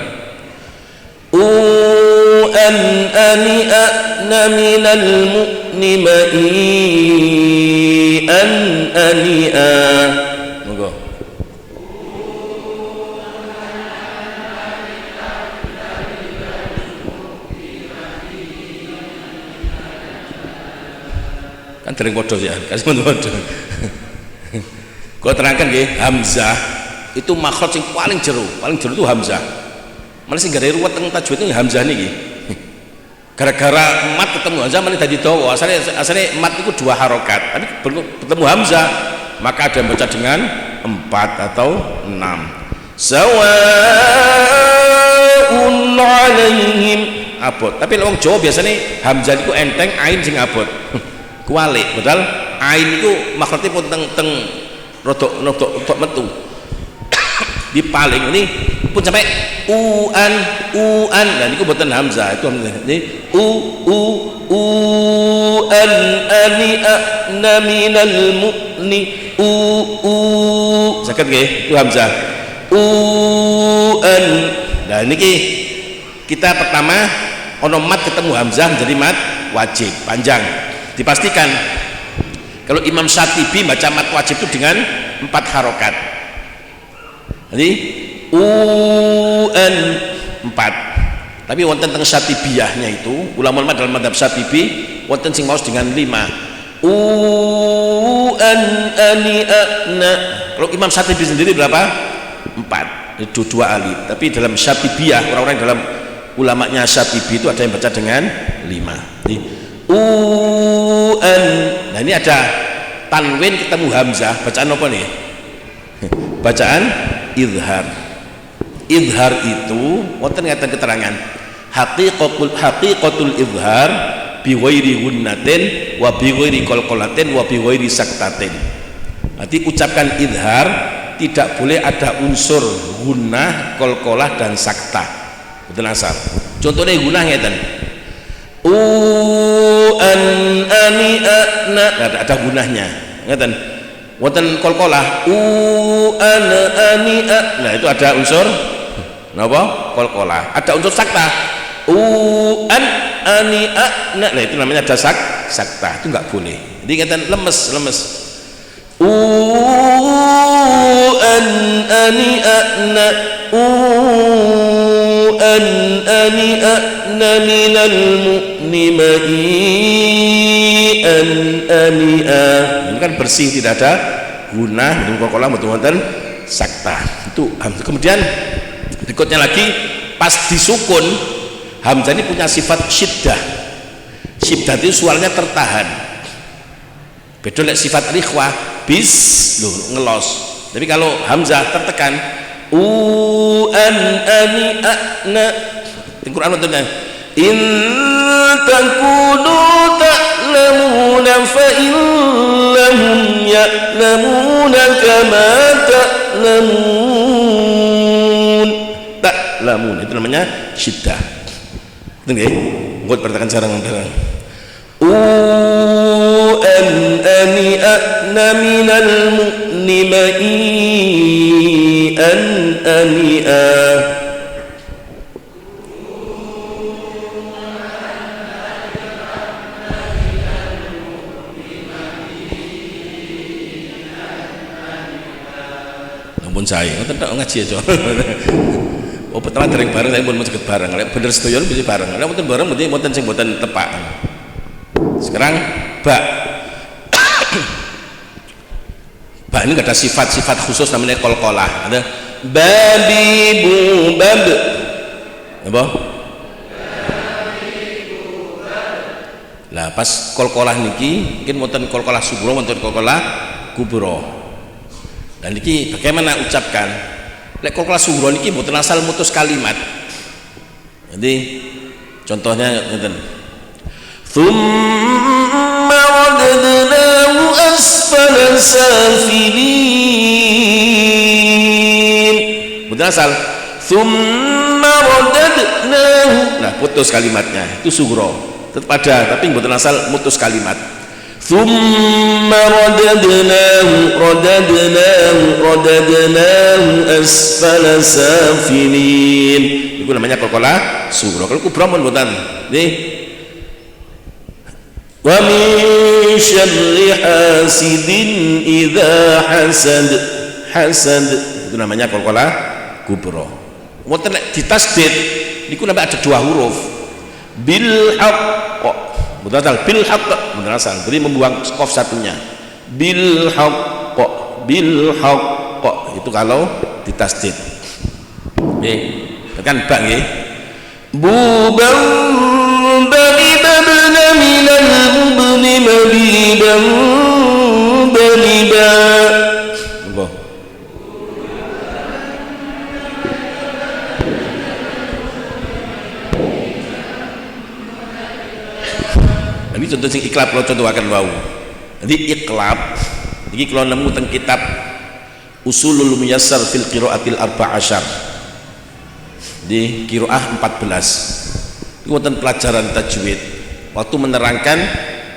An ani ana minal mu'nimai an ani a. Monggo. kan dereng padha ya, kasih padha. Kula terangkan nggih, hamzah itu makhraj sing paling jero itu hamzah. Malah sing gare ruwet teng tajwid itu hamzah niki. Gara-gara mat ketemu hamzah malah dadi dawa. Asale mat itu 2 harokat, tapi bertemu hamzah maka ada yang baca dengan 4 atau 6. Sawaun alaihim abot. Tapi wong Jawa biasanya hamzah itu enteng, ain sing abot. Kualik, padahal ain itu makhrajnya pun teng rodok metu. Di paling ini pun sampai uan. Dan itu buatan hamzah itu ini uan ani ana minal mu'ni sakit nggih itu hamzah uan. Nah ini kita pertama ono mat ketemu hamzah menjadi mat wajib panjang, dipastikan kalau Imam Syatibi baca mat wajib itu dengan 4 harokat. Jadi un 4. Tapi wonten teng Syatibiyahnya itu ulama-ulama dalam madhab Syatibi wonten sing maos dengan 5. Un ani ana. Kalau Imam Syatibi sendiri berapa? 4. Itu 2 alif. Tapi dalam Syatibiyah orang-orang dalam ulamanya Syatibi itu ada yang baca dengan 5. Jadi un. Nah ini ada tanwin ketemu hamzah, bacaan apa nih? Bacaan izhar. Izhar itu wonten ngaten keterangan haqiqatul izhar bi ghairi gunnatin wa bi ghairi qalqalatin wa bi ghairi saktatin. Berarti ucapkan izhar tidak boleh ada unsur gunnah, qalqalah dan sakta. Betul asal. Contohnya gunnah ngeten. An ani ana ada gunnahnya. Ngeten. Wonten qalqalah ana ani nah itu ada unsur napa qalqalah, ada unsur sakta an ani nah itu namanya ada sakta, itu enggak boleh. Jadi ngeten lemes an ani ana an ani ana minal mu'ni an ani ini kan bersih, tidak ada gunah, betul qalqalah betul wonten sakta. Itu hamzah. Kemudian berikutnya lagi pas disukun hamzah ini punya sifat syiddah. Syiddah itu suaranya tertahan. Beda lek sifat rikhwah bis ngelos. Tapi kalau hamzah tertekan an ani ana di Quran wonten in takunu ta'lamuna fa innahum ya'lamuna kama ta'lamun itu namanya syiddah. Itu nggih ngut pertakan sareng-sareng an ani ana minal mu'ni an ani saya tidak ngaji aja. Oh pertama dereng bareng saya pun mau cegat bareng. Kalau bener setuju bisa bareng. Kalau mboten bareng berarti mboten sing mboten tepak. Sekarang ba. Ba ini enggak ada sifat-sifat khusus namanya qalqalah. Ada babibu bab. Apa? Lah pas qalqalah niki mungkin wonten qalqalah subra wonten qalqalah kubra. Dan niki bagaimana ucapkan? Lek qalqalah sughra niki mboten asal mutus kalimat. Jadi contohnya ngeten. Tsumma radadnahu asfala safilin. Mboten asal. Tsumma radadnahu. Nah, putus kalimatnya. Itu sughra. Tetap ada, tapi mboten asal mutus kalimat. Thumma radadnahu asfala safilin. Itu namanya qalqalah sughra. Kalau kubra mun mboten. Nggih. Wa min syarri hasidin idza hasad. Itu namanya qalqalah kubra. Wonten nek ditasdid niku namanya ada 2 huruf. Bil haqq. mudhal asal bil haqq mudhal asal, jadi membuang qaf satunya bil haqq itu kalau ditasdid. Nggih tekan ba nggih buban balibabna minal mubni mabiban baliba. Ini contoh sing iklab kalau contoh akan wau. Jadi iklab iki kalau nemu teng kitab Usulul Muyassar fil Qiraatil Arba'asyar di qiraah 14. Itu wonten pelajaran tajwid. Waktu menerangkan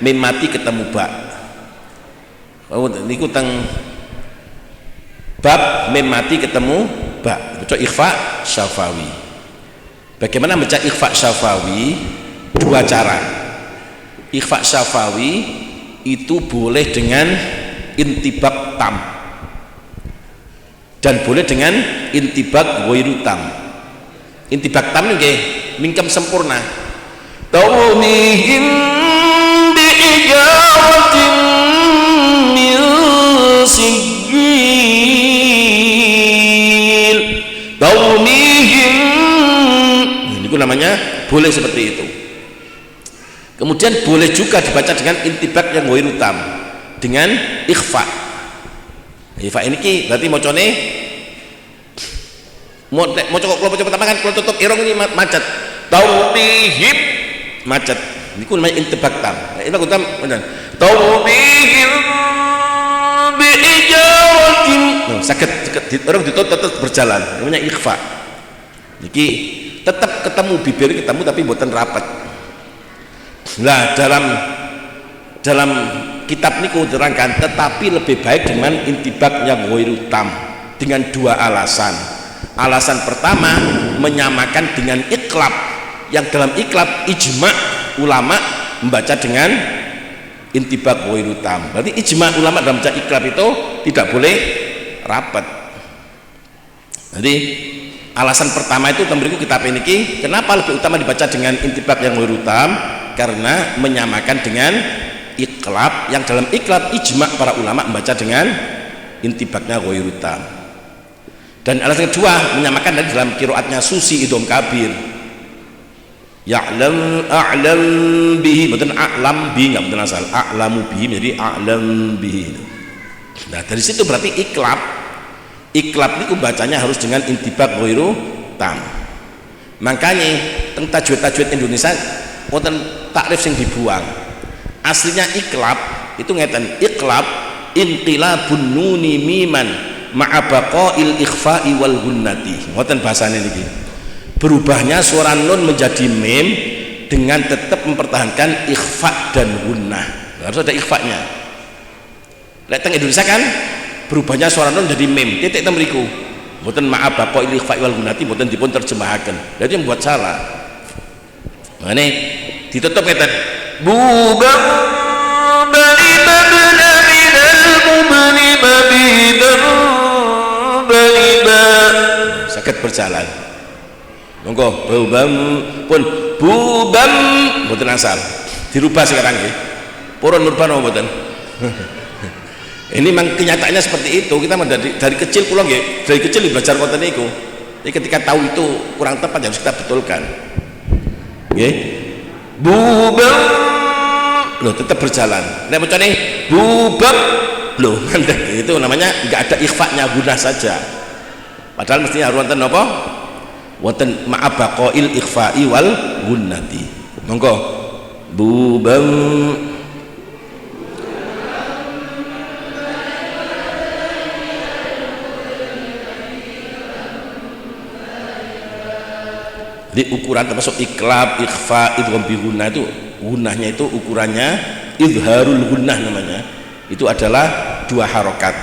mim mati ketemu ba. Niku teng bab mim mati ketemu ba. Baca ikhfa syafawi. Bagaimana baca ikhfa syafawi? Dua cara. Ikhfa syafawi itu boleh dengan intibak tam dan boleh dengan intibak ghairu tam. Intibak tam nggih mingkem sempurna. Tawmihim bi ijaratin min sijil. Tawmihim itu namanya boleh seperti itu. Kemudian boleh juga dibaca dengan intibak yang ghairu tam dengan ikhfa. Ikhfa ini ki berarti macane mau kalau pertama kan kalau tutup irong ini macet. Tawbihim macet. Ini namanya intibak tam. Intibak tam benar. Tawbihim bi ijaratin. Sakit orang ditutup tetap berjalan. Namanya ikhfa. Niki tetap ketemu bibir ketemu tapi mboten rapat. Nah dalam kitab niku diterangkan tetapi lebih baik dengan intibak yang ghairu tam dengan dua alasan. Alasan pertama menyamakan dengan iklab, yang dalam iklab ijma ulama membaca dengan intibak ghairu tam. Berarti ijma ulama dalam baca iklab itu tidak boleh rapat. Jadi alasan pertama itu memberiku kitab ini kenapa lebih utama dibaca dengan intibak yang ghairu tam, karena menyamakan dengan iklab, yang dalam iklab ijma para ulama membaca dengan intibaknya ghairu tam. Dan alasan kedua menyamakan dari dalam qiraatnya Susi idhom kabir ya'lam a'lam bihi, bukan a'lam bihi, nggak betul asal a'lamu bihi jadi a'lam bihi. Nah dari situ berarti iklab itu bacanya harus dengan intibak ghairu tam. Makanya tentang tajwid Indonesia wonten takrif sing dibuang. Aslinya iklab itu ngeten, iklab inqilabun nuni miman ma'a baqa'il ikhfa'i wal gunnati. Ngoten bahasane niki. Berubahnya suara nun menjadi mim dengan tetap mempertahankan ikhfa dan gunnah. Harus ada ikhfa'nya. Lek teng Indonesia kan berubahnya suara nun jadi mim. Titik teng mriku. Mboten ma'a baqa'il ikhfa'i wal gunnati mboten dipun terjemahaken. Jadi yang buat salah. Mane ditutup ngeten. Bubang balibabna minal mubni mabiban baliba. Saged berjalan. Monggo bubam pun bubam mboten asal. Dirubah sekarang nggih. Purun nurban mboten. Ini memang kenyataannya seperti itu. Kita dari kecil pulang nggih, dari kecil belajar konten niku. Jadi ketika tahu itu kurang tepat harus kita betulkan. Nggih. Bubam loh tetap berjalan. Nek macane bubam loh mandek. Itu namanya enggak ada ikhfa-nya, gunnah saja. Padahal mestinya harus wonten napa? Wonten ma'abaqail ikhfa'i wal gunnati. Monggo. Bubam Jadi ukuran termasuk iklab, ikhfa, idgham bi gunnah itu gunnahnya itu ukurannya izharul gunnah namanya. Itu adalah 2 harokat.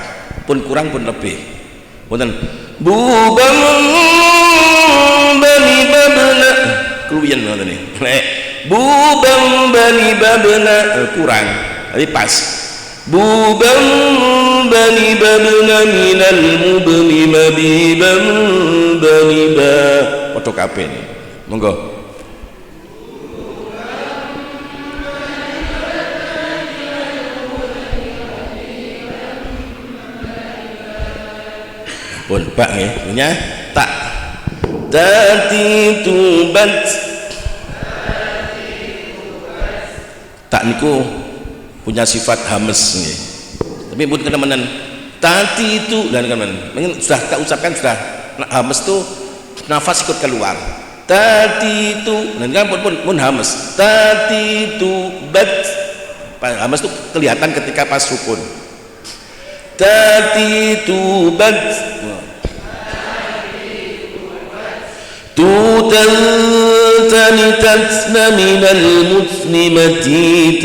Pun kurang pun lebih. Wonten bubam bani babna keluwian ngoten niki. Nek bubam bani babna kurang. Tapi pas. Bubam bani babna minal mubni mabiban bani ba. Padha kabeh. Monggo. pun bak nggih punya tak tatitubat tak niku punya sifat hames nggih tapi pun kenemenan tatitu dan kenemenan sudah tak ucapkan sudah hames tuh nafas ikut keluar tatitu dan kan pun hames tatitubat hames tuh kelihatan ketika pas sukun tatitubat tutan tanitatna minal muslimati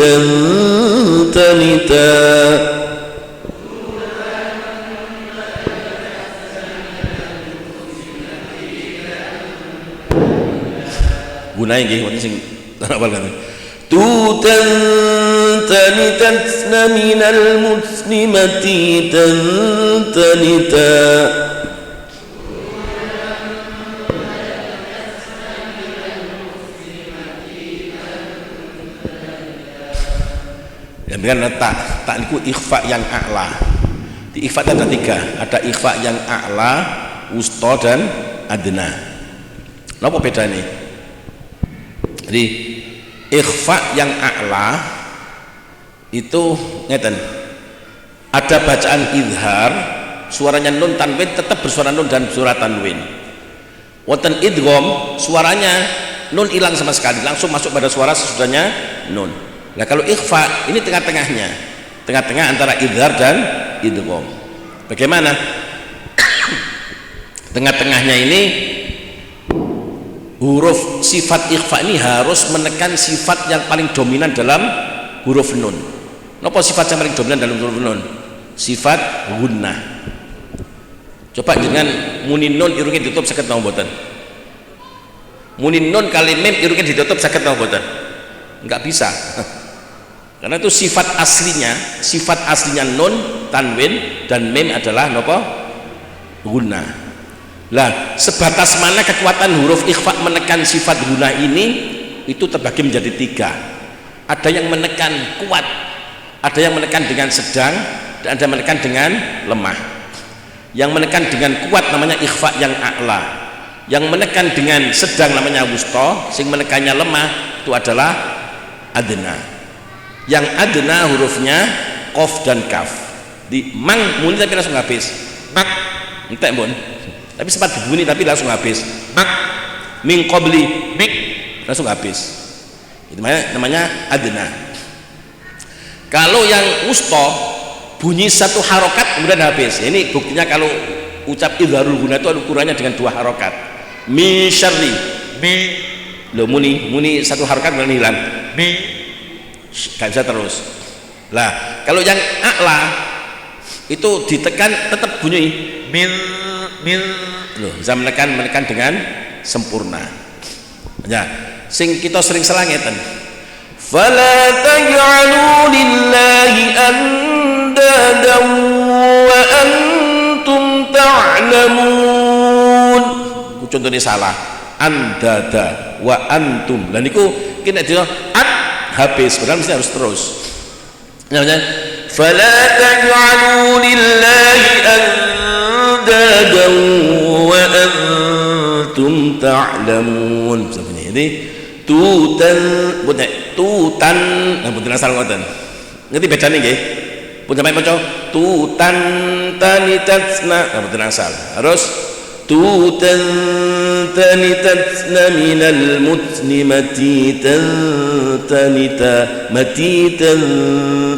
tanita gunain nggih wonten sing awal kan tutan tanitatna minal muslimati tanita ya dengan tak niku ikhfa yang a'la. Di ikhfa ada 3, ada ikhfa yang a'la, wusta dan adna. Napa bedane? Jadi ikhfa yang a'la itu ngeten. Ada bacaan izhar, suaranya nun tanwin tetap bersuara nun dan suara tanwin. Wonten idgham, suaranya nun hilang sama sekali, langsung masuk pada suara sesudahnya nun. Nah kalau ikhfa ini tengah-tengahnya, tengah-tengah antara idhar dan idgham. Bagaimana? Tengah-tengahnya ini huruf sifat ikhfa ini harus menekan sifat yang paling dominan dalam huruf nun. Napa sifat yang paling dominan dalam huruf nun? Sifat gunnah. Coba dengan muni nun irungnya ditutup saged napa mboten? Muni nun kali mim irungnya ditutup saged napa mboten? Enggak bisa. Karena itu sifat aslinya nun, tanwin dan mim adalah napa? Gunnah. Lah, sebatas mana kekuatan huruf ikhfa menekan sifat gunnah ini itu terbagi menjadi 3. Ada yang menekan kuat, ada yang menekan dengan sedang, dan ada yang menekan dengan lemah. Yang menekan dengan kuat namanya ikhfa yang a'la. Yang menekan dengan sedang namanya wusta, sing menekannya lemah itu adalah adna. Yang adna hurufnya qaf dan kaf. Di mang muni tapi langsung habis. Mak entek pun. Tapi sempat berbunyi tapi langsung habis. Mak min qabli mik langsung habis. Itu namanya adna. Kalau yang wusta bunyi satu harokat kemudian habis. Ini buktinya kalau ucap idharul guna itu ukurannya dengan 2 harokat. Mi syarri mi lo muni satu harokat kemudian hilang. Mi gak bisa terus. Lah kalau yang a'la itu ditekan tetap bunyi mil loh, bisa menekan dengan sempurna. Ya, sing kita sering salah ngeten. Fala taj'alu lillahi andadan wa antum ta'lamun. Ku contohnya salah. Andada wa antum. Lah niku kena dina habis, padahal mesti harus terus. Namanya fala taj'alu lillahi andadan wa antum ta'lamun. Seperti ini tutan mboten asal ngoten. Ngerti bedane nggih? Pun sampai maca tutan tanitatna mboten asal. Harus tutan tanitatna minal muslimati tanita matitan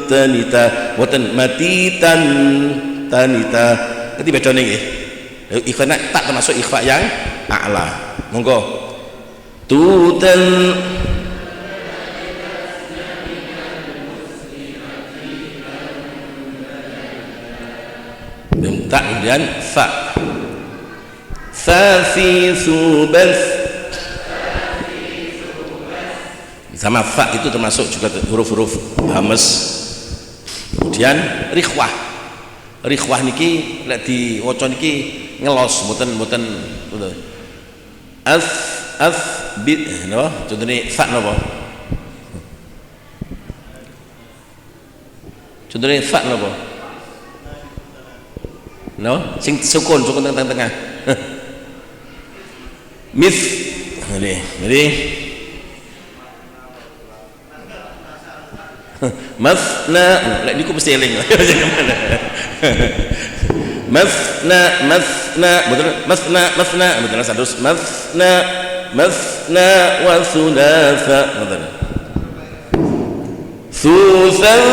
tanita wonten matitan tanita. Ngerti bedane nggih? Ikhfa tak termasuk ikhfa yang a'la. Monggo tutan tak kemudian fa fi subas sama fa itu termasuk juga huruf-huruf hamas. Kemudian rikhwah niki lek diwaca niki ngelos mboten bit napa contone fa napa contone fa napa no sing sukun tengah-tengah ini masna lek niku mesti eling masna betul terus masna wa thulatha betul thusan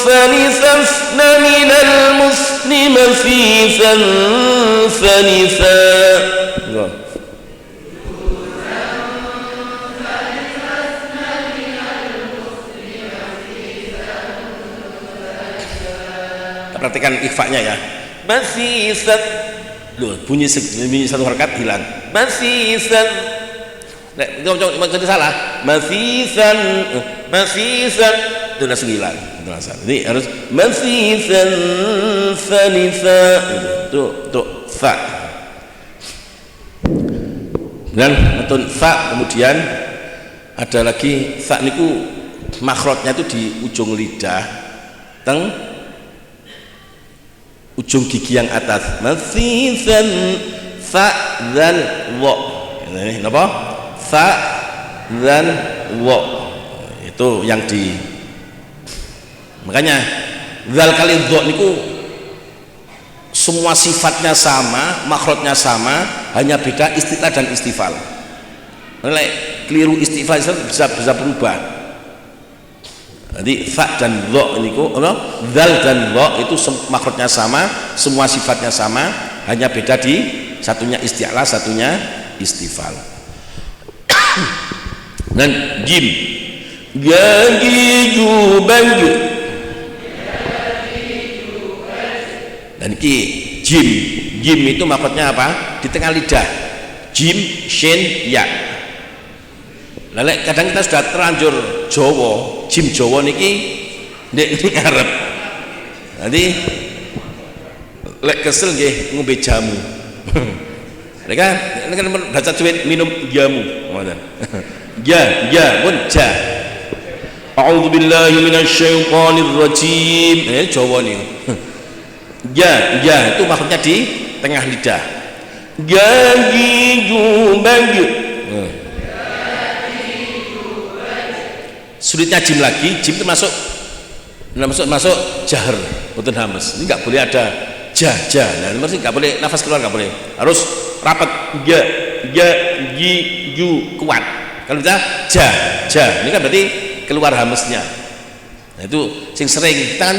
fanithna minal muslim fithan fanitha perhatikan ikhfa'nya ya masisat loh bunyi satu harakat hilang masisat nek jadi salah masisan itu langsung hilang jadi harus masisan fanisa itu fa dan metun fa kemudian ada lagi fa niku makhrajnya itu di ujung lidah teng ujung gigi yang atas masisan fa dan wa ini apa fa dan wa itu yang di makanya zal kali dha niku semua sifatnya sama makhrajnya sama hanya beda istilah dan istifal nek keliru istifal bisa berubah. Jadi fa dan dha niku apa? Dzal dan dha itu makhrajnya sama, semua sifatnya sama, hanya beda di satunya isti'la, satunya istifal. Dan jim gagi jubang dan ki jim itu makhrajnya apa? Di tengah lidah. Jim, shin, ya. Lalu kadang kita sudah terlanjur Jawa, jim Jawa niki ndek ngarep. Nanti lek kesel nggih ngombe jamu. Lek kan baca cuit minum jamu, ngoten. Ja pun ja. A'udzubillahi minasyaitonir rajim. Jawa niku. Ja itu maksudnya di tengah lidah. Gagi jubang. Sulitnya jim lagi, jim itu masuk jahar, betul hamas. Ini nggak boleh ada ja. Nah, mesti nggak boleh nafas keluar, nggak boleh. Harus rapat gi ju kuat. Kalau kita ja, ini kan berarti keluar hamasnya. Nah, itu sing sering kita kan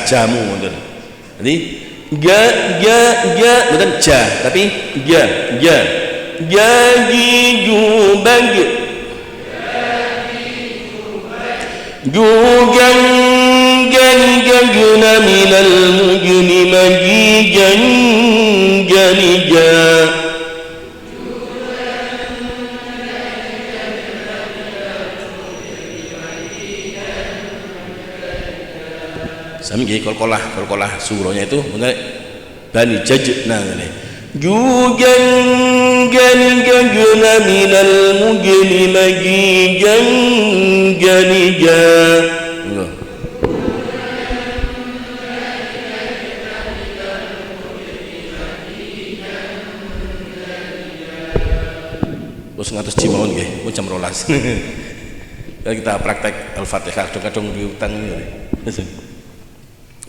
jamu, betul. Jadi ga bukan ja, tapi ga gi ju bang. Jugan minal mujni majijan janija sami nggih kolkolah surahnya itu bener bani jajna ngene jugan minal mujni majijan janija terus ngatus jimawon nggih jam 12 kita praktek Al-Fatihah kadang-kadang diutang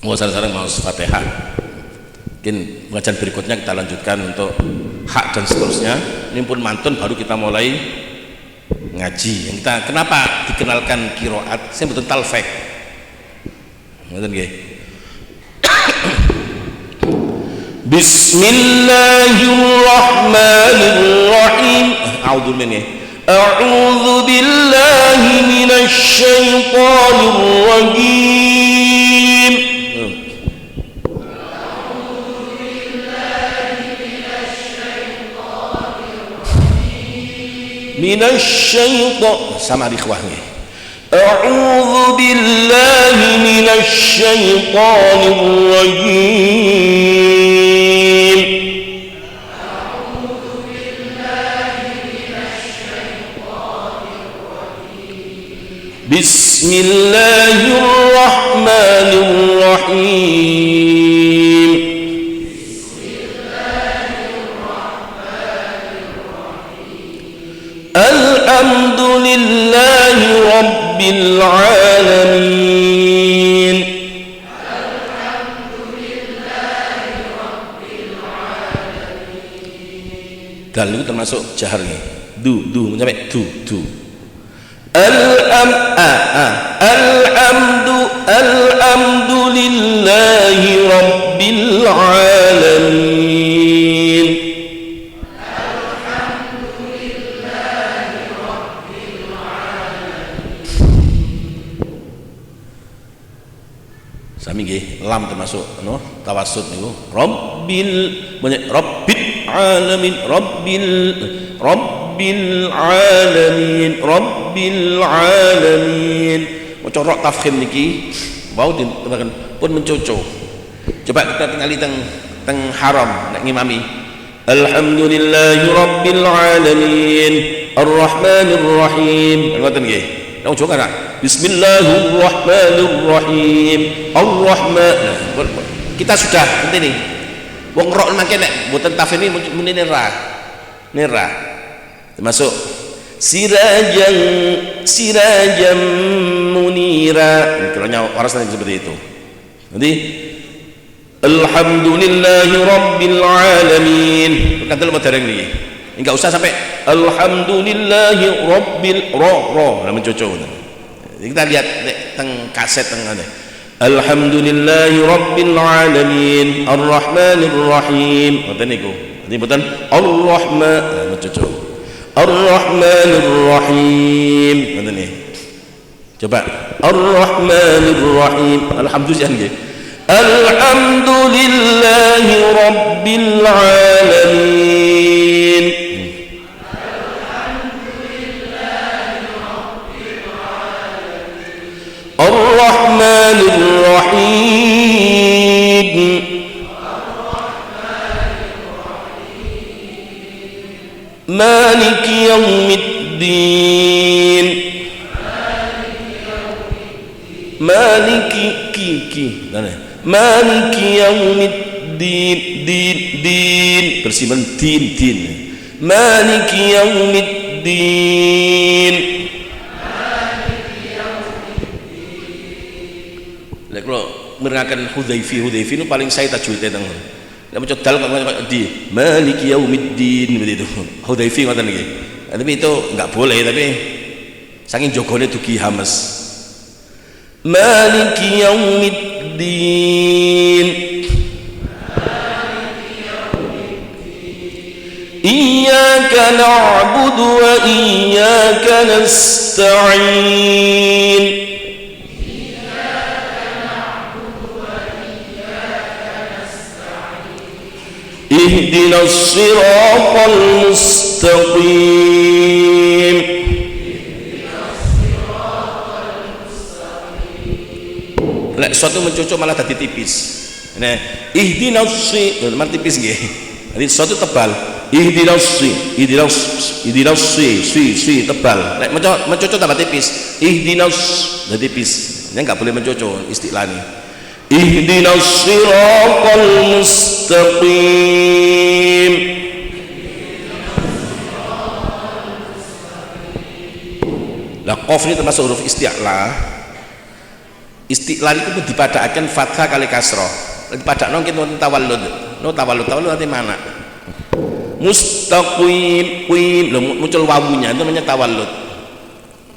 mau sareng-sareng mau Al-Fatihah mungkin pengajian berikutnya kita lanjutkan untuk hak dan seterusnya ini pun mantun baru kita mulai ngaji yang kita kenapa dikenalkan qiraat saya betul talfek ngoten nggih Bismillahirrahmanirrahim a'udzu billahi minasy syaithanir rajim minasyaiton sama ikhwahnya a'udzu billahi minasyaitonir rajim a'udzu billahi minasyaitonir rajim bismillahirrahmanirrahim rabbil alamin. Dal itu termasuk jahar nih. Du sampai du. Alhamdulillahi rabbil alamin. Sami nggih, lam termasuk tawassut niku. Rabbil alamin, rabbil alamin. Maca ra tafkhim niki wau dinamakan pun mencoco. Coba kita tingali teng haram nek ngimami. Alhamdulillahi rabbil alamin, arrahmanir rahim. Ngoten nggih. Nang jowo kan bismillahirrahmanirrahim, arrahman. Kita sudah ngene nih. Wong rok mangke nek mboten tafsir ini muni ra. Termasuk sirajan munira. Kalau waras nanti seperti itu. Nanti alhamdulillahi rabbil alamin. Kantel madareng niki. Enggak usah sampai alhamdulillahi rabbil ra mencoco. Kita lihat teng kaset teng ngene. Alhamdulillahi rabbil alamin, arrahmanir rahim. Ngoten niku. Nanti mboten arrahman mencoco. Arrahmanir rahim. Ngoten nggih. Coba arrahmanir rahim. Alhamdulillah nggih. Alhamdulillahi rabbil alamin. Ar-Rahmanir Rahim. Maliki yaumiddin. Maliki yaumiddin. Din bersiman din. Maliki yaumiddin. Kalau menerangkan Hudhaifi itu paling saya tajwidnya teng. Nek maca dal kok di Maliki yaumiddin begitu. Hudhaifi ngoten niki. Tapi itu enggak boleh, tapi saking jogone dugi hames. Maliki yaumiddin. Iyyaka na'budu wa iyyaka nasta'in. Ihdinas siratal mustaqim. Lek suatu mencucuk malah tadi tipis. Nah, ihdinas malah tipis nggih. Jadi suatu tebal. Ihdinas tebal. Lek mencucuk tambah tipis. Ihdinas jadi tipis. Ini enggak boleh mencucuk istilahnya. Ihdinas siratal mustaqim. Lah qaf ini termasuk huruf isti'la. Isti'la itu dipadakaken fathah kali kasrah. Dipadakno nggih wonten tawallud. Tawallud arti mana? Mustaqim, lho muncul wawunya itu namanya tawallud.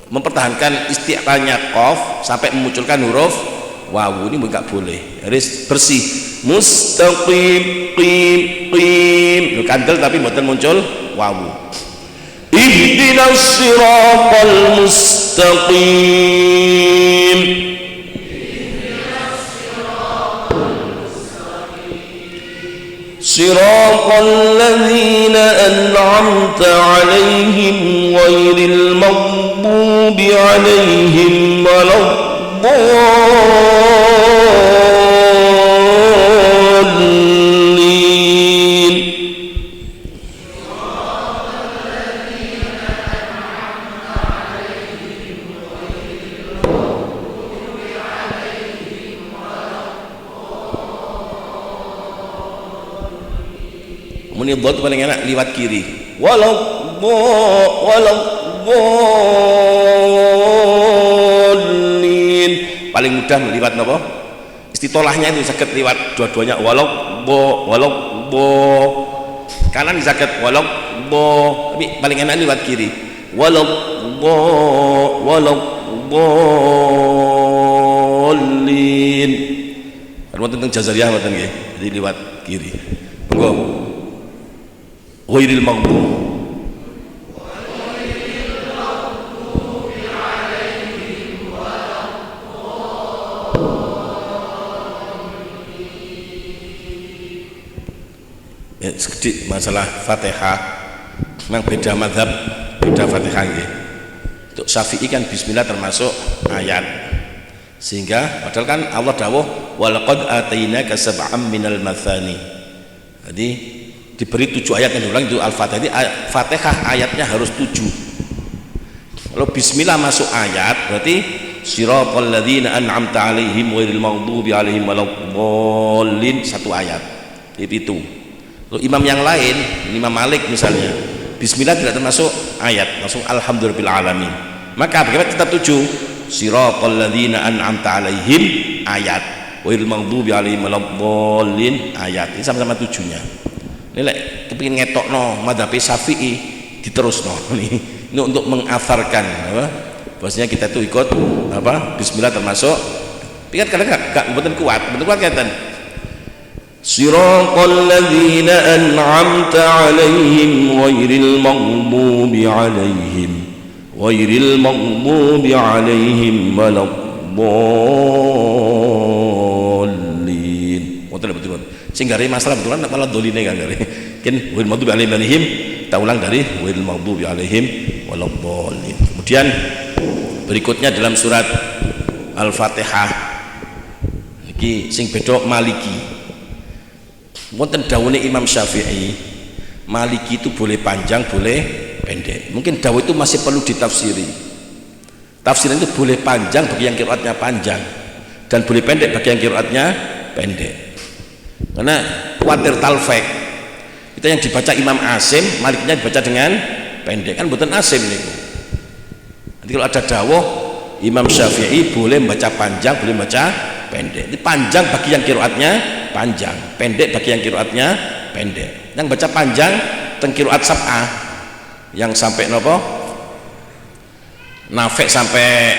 Mempertahankan isti'lanya qaf sampai memunculkan huruf wawu, ini enggak boleh, harus bersih. Mustaqim, qim, kandel tapi mboten muncul wawu. Ihdinas siratal mustaqim. Siratal ladzina an'amta 'alaihim ghairil maghdubi 'alaihim waladdallin. Muni dhad paling enak liwat kiri. Waladdallin. paling mudah liwat napa istitolahnya itu saged liwat dua-duanya walau bo kanan saged walau bo tapi paling enak liwat kiri walau bolin wonten teng Jazariyah wonten nggih jadi liwat kiri monggo ghairil maghdub sedikit masalah Fatihah memang beda mazhab beda Fatihah nggih. Untuk Syafi'i kan bismillah termasuk ayat sehingga padahal kan Allah dawuh walaqad atainaka sab'am minal mathani jadi diberi 7 ayat yang diulang itu Al-Fatihah jadi Fatihah ayatnya harus 7 kalau bismillah masuk ayat berarti siratal ladzina an'amta alaihim ghairil maghdubi alaihim waladdallin 1 ayat itu. Kalau imam yang lain, Imam Malik misalnya, bismillah tidak termasuk ayat, langsung alhamdulillahil alamin. Maka bagaimana tetap 7? Siratal ladzina an'amta alaihim ayat, wail maghdubi alaihim waladdallin ayat. Ini sama-sama 7-nya. Ini lek kepengin ngetokno madzhab Syafi'i diterusno. Ini untuk mengasarkan apa? Bahwasanya kita itu ikut apa? Bismillah termasuk. Tapi kan kadang enggak mboten kuat kaitan. Siratal ladzina an'amta 'alaihim ghairil maghdubi 'alaihim waladdallin. Ngoten betul. Sing gare masalah betulan malah doline kan gare. Ken ghairil maghdubi 'alaihim kita ulang dari ghairil maghdubi 'alaihim waladdallin. Kemudian berikutnya dalam surat Al-Fatihah iki sing beda Maliki. Wonten dawuhne Imam Syafi'i, Maliki itu boleh panjang, boleh pendek. Mungkin dawuh itu masih perlu ditafsiri. Tafsiran itu boleh panjang bagi yang qiraatnya panjang dan boleh pendek bagi yang qiraatnya pendek. Karena kuatir talfek. Kita yang dibaca Imam Asim, Maliknya dibaca dengan pendek. Kan mboten Asim niku. Nanti kalau ada dawuh Imam Syafi'i boleh membaca panjang, boleh membaca pendek. Ini panjang bagi yang qiraatnya panjang, pendek bagi yang qiraatnya pendek. Yang baca panjang teng qiraat sab'ah yang sampai nopo Nafi' sampai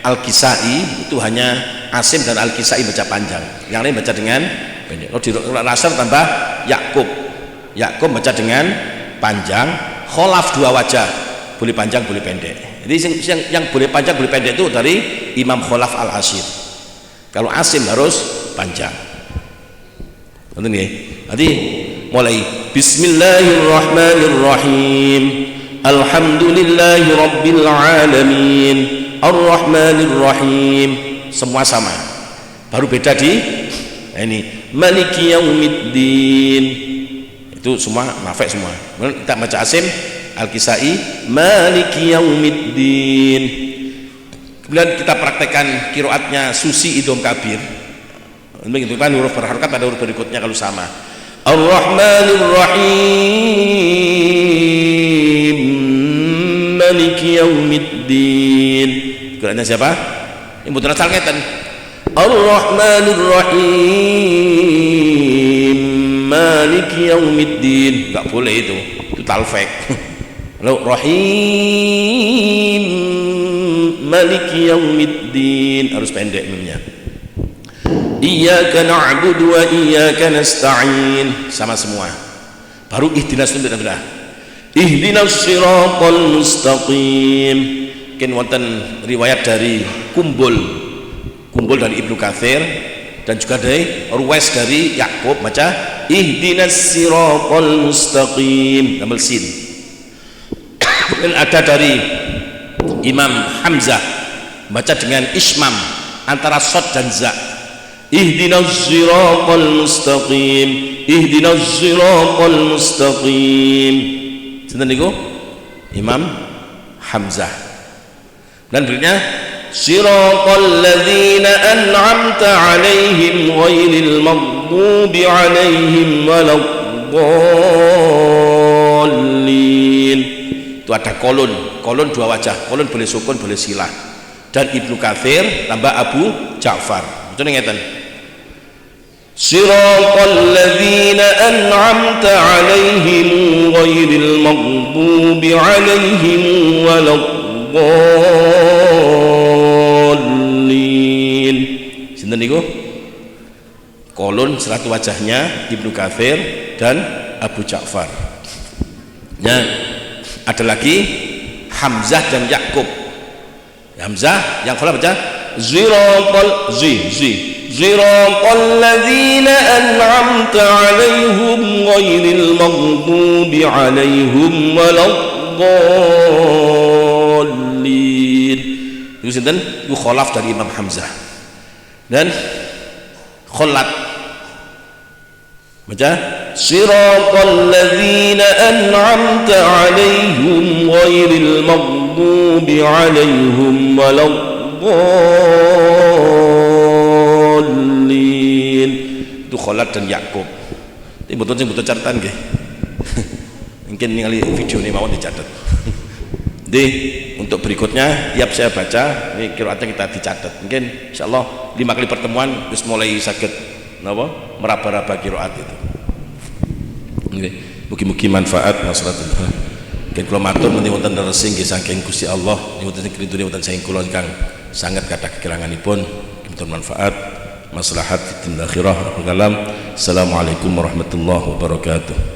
Al-Kisai itu hanya Asim dan Al-Kisai baca panjang, yang lain baca dengan pendek. Kalau di Nasr tambah Yakub baca dengan panjang, Kholaf 2 wajah boleh panjang boleh pendek. Jadi yang boleh panjang boleh pendek itu dari Imam Kholaf Al-Ashir. Kalau Asim harus panjang. Ngerti nggih? Nanti mulai Bismillahirrahmanirrahim. Alhamdulillahi rabbil alamin. Ar-Rahmanir Rahim. Semua sama. Baru beda di ini Maliki Yaumiddin. Itu semua Nafi' semua. Kita baca Asim Al-Kisai Maliki Yaumiddin. Kemudian kita praktekkan qiraatnya Susi Idhom Kabir. Begitu kan huruf berharokat pada huruf berikutnya kalau sama. Ar-Rahmanir Rahim Maliki Yaumiddin. Qiraatnya siapa? Yang mboten asal ngeten. Ar-Rahmanir Rahim Maliki Yaumiddin. Enggak boleh itu talfek. Lalu Rahim Maliki Yaumiddin harus pendek memangnya. Iyyaka na'budu wa iyyaka nasta'in sama semua. Baru ihdinas itu beda-beda. Ihdinas siratal mustaqim. Mungkin wonten riwayat dari Kumbul dari Ibnu Katsir dan juga dari Ruwais dari Yakub baca ihdinas siratal mustaqim double sin. Dan ada dari Imam Hamzah baca dengan ismam antara shad dan za. Ihdinas siratal mustaqim. Ihdinas siratal mustaqim. Sinten niku? Imam Hamzah. Dan berikutnya siratal ladzina an'amta 'alaihim ghairil maghdubi 'alaihim waladdallin. Itu ada kolon 2 wajah. Kolon boleh sukun boleh silah. Dan Ibnu Katsir tambah Abu Ja'far. Macane ngeten. Siratal ladzina an'amta 'alaihim ghairil maghdubi 'alaihim waladdallin. Sinten niku? Kolon seratu wajahnya Ibnu Katsir dan Abu Ja'far. Ya, ada lagi Hamzah dan Yakub. Hamzah yang kholaf baca Ziratal Ziratal ladzina an'amta 'alaihim ghairil maghdubi 'alaihim waladdallin. Itu sinten? Itu kholaf dari Imam Hamzah. Dan kholat baca Siratal ladzina an'amta 'alaihim ghairil maghdubi 'alaihim waladdallin. Itu kholat dan Yakub. Ini betul sing butuh catatan nggih. Mungkin ningali video ini mawon dicatat. Jadi untuk berikutnya tiap saya baca ini qiraatnya kita dicatat. Mungkin insyaallah 5 kali pertemuan terus mulai saged napa meraba-raba qiraat itu. Nggih, mugi-mugi manfaat nasratullah. Mungkin kula matur menawi wonten resing nggih saking Gusti Allah, wonten kridune wonten saking kula ingkang sanget kathah kekiranganipun, mugi manfaat maslahat fid dunya akhirah. Assalamualaikum warahmatullahi wabarakatuh.